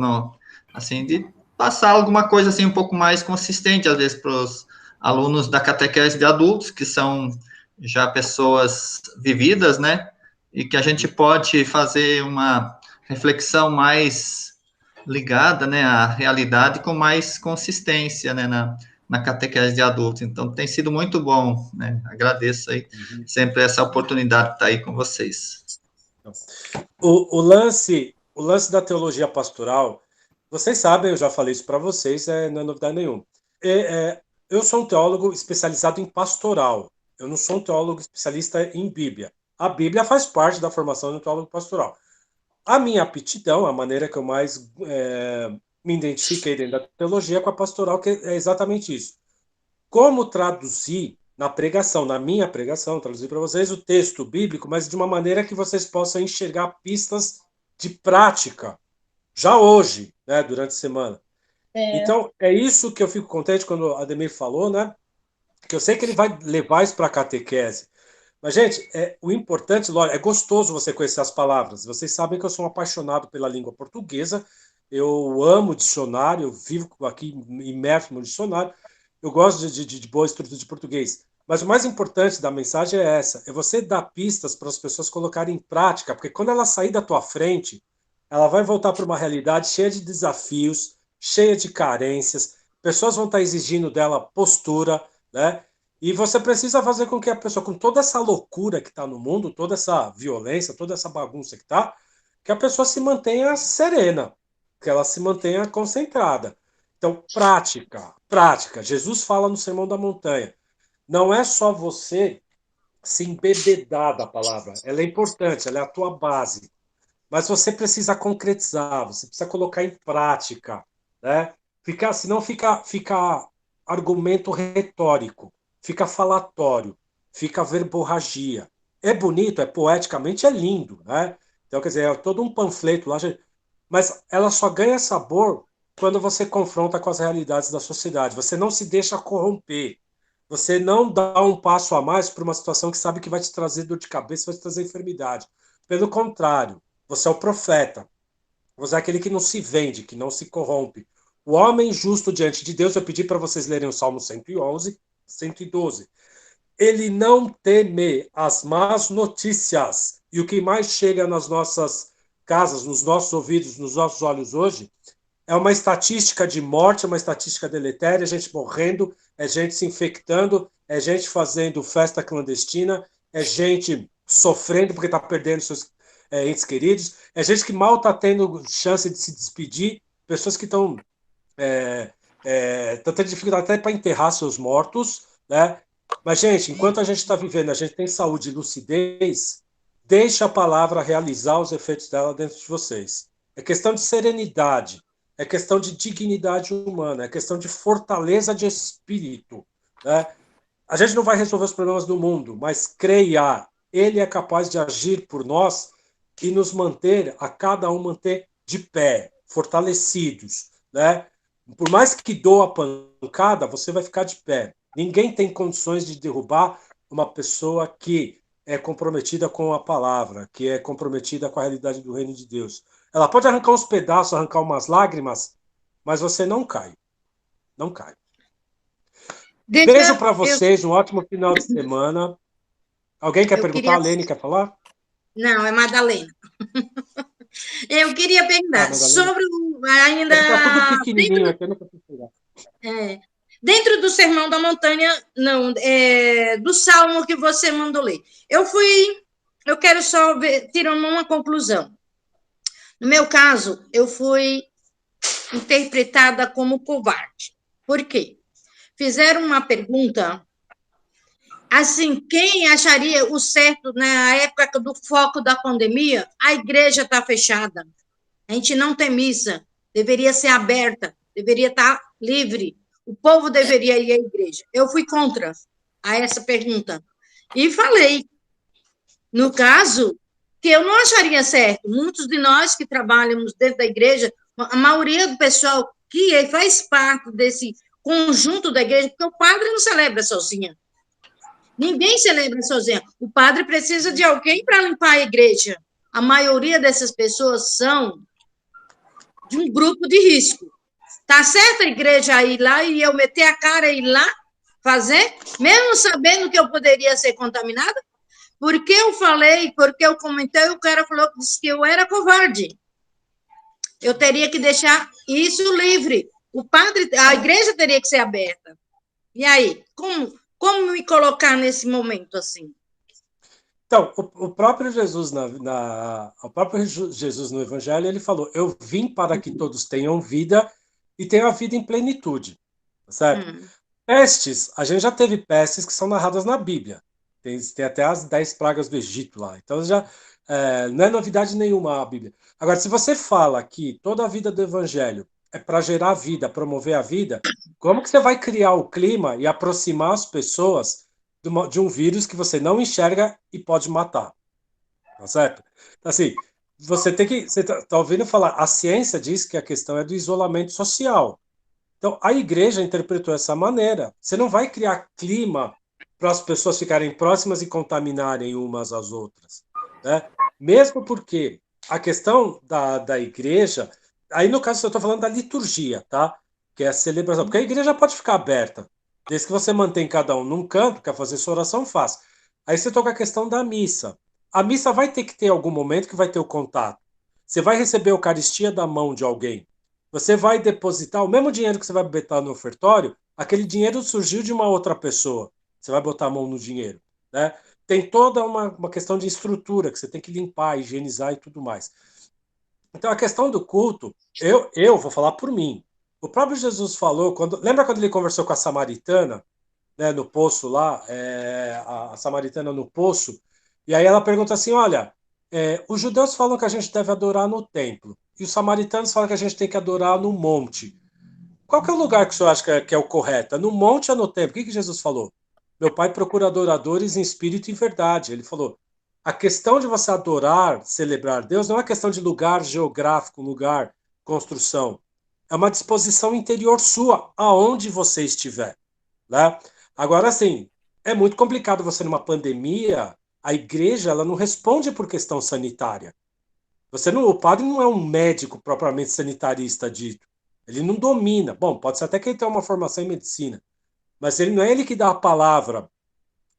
assim, de passar alguma coisa, assim, um pouco mais consistente, às vezes, para os alunos da catequese de adultos, que são já pessoas vividas, né, e que a gente pode fazer uma reflexão mais ligada, né, à realidade com mais consistência, né, na catequese de adultos. Então, tem sido muito bom, né, agradeço aí sempre essa oportunidade de estar aí com vocês. O lance da teologia pastoral Vocês sabem, eu já falei isso para vocês, não é novidade nenhuma. Eu sou um teólogo especializado em pastoral. Eu não sou um teólogo especialista em Bíblia. A Bíblia faz parte da formação do teólogo pastoral. A minha aptidão, a maneira que eu mais me identifiquei dentro da teologia é com a pastoral, que é exatamente isso. Como traduzir na pregação, na minha pregação, traduzir para vocês o texto bíblico, mas de uma maneira que vocês possam enxergar pistas de prática, já hoje, né, durante a semana. Então, é isso que eu fico contente quando a Ademir falou, né? Que eu sei que ele vai levar isso para a catequese. Mas, gente, o importante, Lore, é gostoso você conhecer as palavras. Vocês sabem que eu sou um apaixonado pela língua portuguesa, eu amo dicionário, eu vivo aqui imerso no dicionário, eu gosto de boa estrutura de português. Mas o mais importante da mensagem é essa, é você dar pistas para as pessoas colocarem em prática, porque quando ela sair da tua frente, ela vai voltar para uma realidade cheia de desafios, cheia de carências, pessoas vão estar exigindo dela postura, né? E você precisa fazer com que a pessoa, com toda essa loucura que está no mundo, toda essa violência, toda essa bagunça que está, que a pessoa se mantenha serena, que ela se mantenha concentrada. Então, prática, prática. Jesus fala no Sermão da Montanha. Não é só você se embebedar da palavra. Ela é importante, ela é a tua base. Mas você precisa concretizar, você precisa colocar em prática, né? Senão fica argumento retórico, fica falatório, fica verborragia. É bonito, poeticamente é lindo, né? Então, quer dizer, é todo um panfleto lá, mas ela só ganha sabor quando você confronta com as realidades da sociedade. Você não se deixa corromper. Você não dá um passo a mais para uma situação que sabe que vai te trazer dor de cabeça, vai te trazer enfermidade. Pelo contrário, você é o profeta. Você é aquele que não se vende, que não se corrompe. O homem justo diante de Deus, eu pedi para vocês lerem o Salmo 111, 112. Ele não teme as más notícias. E o que mais chega nas nossas casas, nos nossos ouvidos, nos nossos olhos hoje, é uma estatística de morte, uma estatística deletéria, gente morrendo, é gente se infectando, é gente fazendo festa clandestina, é gente sofrendo porque está perdendo seus entes queridos, é gente que mal está tendo chance de se despedir, pessoas que estão tendo dificuldade até para enterrar seus mortos, né? Mas, gente, enquanto a gente está vivendo, a gente tem saúde e lucidez, deixe a palavra realizar os efeitos dela dentro de vocês. É questão de serenidade, é questão de dignidade humana, é questão de fortaleza de espírito, né? A gente não vai resolver os problemas do mundo, mas creia, ele é capaz de agir por nós e nos manter, a cada um manter de pé, fortalecidos, né? Por mais que doa a pancada, você vai ficar de pé. Ninguém tem condições de derrubar uma pessoa que é comprometida com a palavra, que é comprometida com a realidade do reino de Deus. Ela pode arrancar uns pedaços, arrancar umas lágrimas, mas você não cai. Não cai. Beijo para vocês, um ótimo final de semana. Alguém quer perguntar? A Lene quer falar? Não, é Madalena. Eu queria perguntar sobre ainda... Está tudo pequenininho aqui, eu não consigo pegar. Dentro do Sermão da Montanha, não, do Salmo que você mandou ler. Eu quero só tirar uma conclusão. No meu caso, eu fui interpretada como covarde. Por quê? Fizeram uma pergunta, assim, quem acharia o certo na época do foco da pandemia? A igreja está fechada, a gente não tem missa, deveria ser aberta, deveria estar livre, o povo deveria ir à igreja. Eu fui contra a essa pergunta e falei, no caso, que eu não acharia certo. Muitos de nós que trabalhamos dentro da igreja, a maioria do pessoal que faz parte desse conjunto da igreja, porque o padre não celebra sozinho. Ninguém celebra sozinho. O padre precisa de alguém para limpar a igreja. A maioria dessas pessoas são de um grupo de risco. Tá certo a igreja ir lá e eu meter a cara e ir lá fazer, mesmo sabendo que eu poderia ser contaminada? Porque eu falei, porque eu comentei, o cara falou que eu era covarde. Eu teria que deixar isso livre. A igreja teria que ser aberta. E aí, como me colocar nesse momento assim? Então, o próprio Jesus o próprio Jesus no Evangelho, ele falou: eu vim para que todos tenham vida e tenham a vida em plenitude, tá certo? Pestes, a gente já teve pestes que são narradas na Bíblia. Tem até as 10 pragas do Egito lá. Então já não é novidade nenhuma a Bíblia. Agora, se você fala que toda a vida do Evangelho é para gerar vida, promover a vida, como que você vai criar o clima e aproximar as pessoas de um vírus que você não enxerga e pode matar? Tá certo? Assim, você tem que. Você tá ouvindo falar, a ciência diz que a questão é do isolamento social. Então, a igreja interpretou essa maneira. Você não vai criar clima para as pessoas ficarem próximas e contaminarem umas às outras, né? Mesmo porque a questão da igreja, aí no caso eu estou falando da liturgia, tá? Que é a celebração, porque a igreja pode ficar aberta, desde que você mantém cada um num canto, quer fazer sua oração, faz. Aí você toca a questão da missa. A missa vai ter que ter algum momento que vai ter o contato. Você vai receber a Eucaristia da mão de alguém. Você vai depositar o mesmo dinheiro que você vai botar no ofertório, aquele dinheiro surgiu de uma outra pessoa. Você vai botar a mão no dinheiro, né? Tem toda uma questão de estrutura que você tem que limpar, higienizar e tudo mais. Então, a questão do culto, eu vou falar por mim. O próprio Jesus falou, lembra quando ele conversou com a samaritana, né, no poço lá, a samaritana no poço, e aí ela pergunta assim, olha, os judeus falam que a gente deve adorar no templo, e os samaritanos falam que a gente tem que adorar no monte. Qual que é o lugar que o senhor acha que é o correto? É no monte ou no templo? O que Jesus falou? Meu pai procura adoradores em espírito e em verdade. Ele falou, a questão de você adorar, celebrar Deus, não é uma questão de lugar geográfico, lugar, construção. É uma disposição interior sua, aonde você estiver, né? Agora, assim, é muito complicado você numa pandemia, a igreja ela não responde por questão sanitária. O padre não é um médico propriamente sanitarista dito. Ele não domina. Bom, pode ser até que ele tenha uma formação em medicina, mas ele não é ele que dá a palavra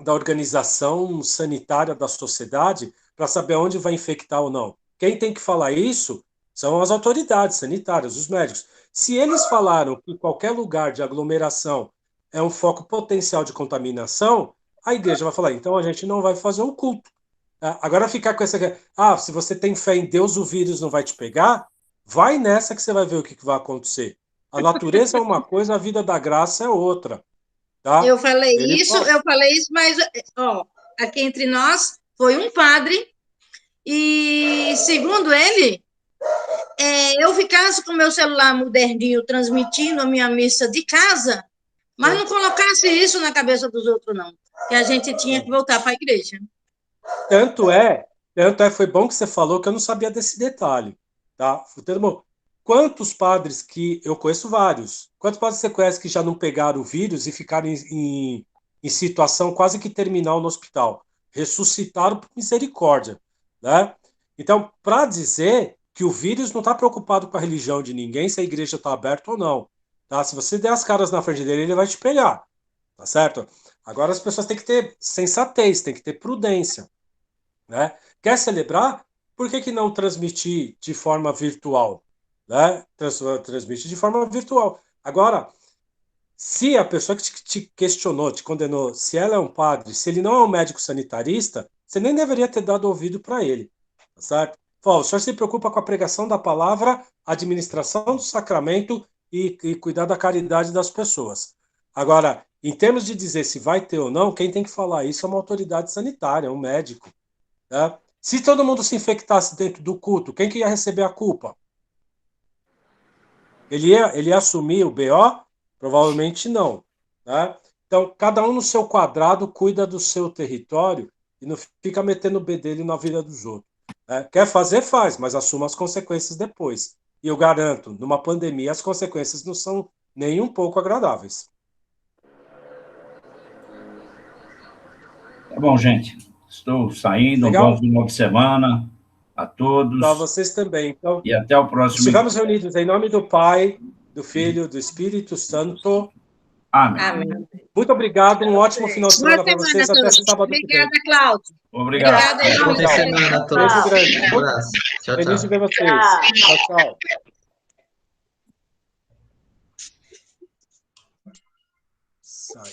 da organização sanitária da sociedade para saber onde vai infectar ou não. Quem tem que falar isso são as autoridades sanitárias, os médicos. Se eles falaram que qualquer lugar de aglomeração é um foco potencial de contaminação, a igreja vai falar, então a gente não vai fazer um culto. Agora ficar com essa... se você tem fé em Deus, o vírus não vai te pegar, vai nessa que você vai ver o que vai acontecer. A natureza é uma coisa, a vida da graça é outra. Tá? Eu falei isso, mas ó, aqui entre nós foi um padre, e segundo ele, eu ficasse com o meu celular moderninho transmitindo a minha missa de casa, mas não colocasse isso na cabeça dos outros, não, que a gente tinha que voltar para a igreja. Tanto é, foi bom que você falou que eu não sabia desse detalhe. Tá? Quantos padres que eu conheço vários? Quantos padres você conhece que já não pegaram o vírus e ficaram em situação quase que terminal no hospital? Ressuscitaram por misericórdia, né? Então, para dizer que o vírus não está preocupado com a religião de ninguém, se a igreja está aberta ou não, tá? Se você der as caras na frente dele, ele vai te pegar, tá certo? Agora as pessoas têm que ter sensatez, têm que ter prudência, né? Quer celebrar? Por que não transmitir de forma virtual? Né? Transmite de forma virtual. Agora, se a pessoa que te questionou, te condenou, se ela é um padre, se ele não é um médico sanitarista, você nem deveria ter dado ouvido para ele, tá certo? O senhor se preocupa com a pregação da palavra, administração do sacramento e cuidar da caridade das pessoas. Agora, em termos de dizer se vai ter ou não, quem tem que falar isso é uma autoridade sanitária, um médico. Né? Se todo mundo se infectasse dentro do culto, quem que ia receber a culpa? Ele ia assumir o BO? Provavelmente não. Né? Então, cada um no seu quadrado cuida do seu território e não fica metendo o bedelho na vida dos outros. Né? Quer fazer, faz, mas assuma as consequências depois. E eu garanto, numa pandemia, as consequências não são nem um pouco agradáveis. Tá bom, gente. Estou saindo. Legal? Um bom final de semana a todos. Para vocês também. Então, e até o próximo. Estivemos reunidos em nome do Pai, do Filho, do Espírito Santo. Amém. Amém. Muito obrigado. Um ótimo final de semana para vocês. Até sábado que vem. Obrigada, Cláudio. Obrigado. Obrigada, Boa semana a todos. Beijo grande. Um abraço. Tchau, Feliz tchau. de ver vocês. Tchau, tchau. Sai.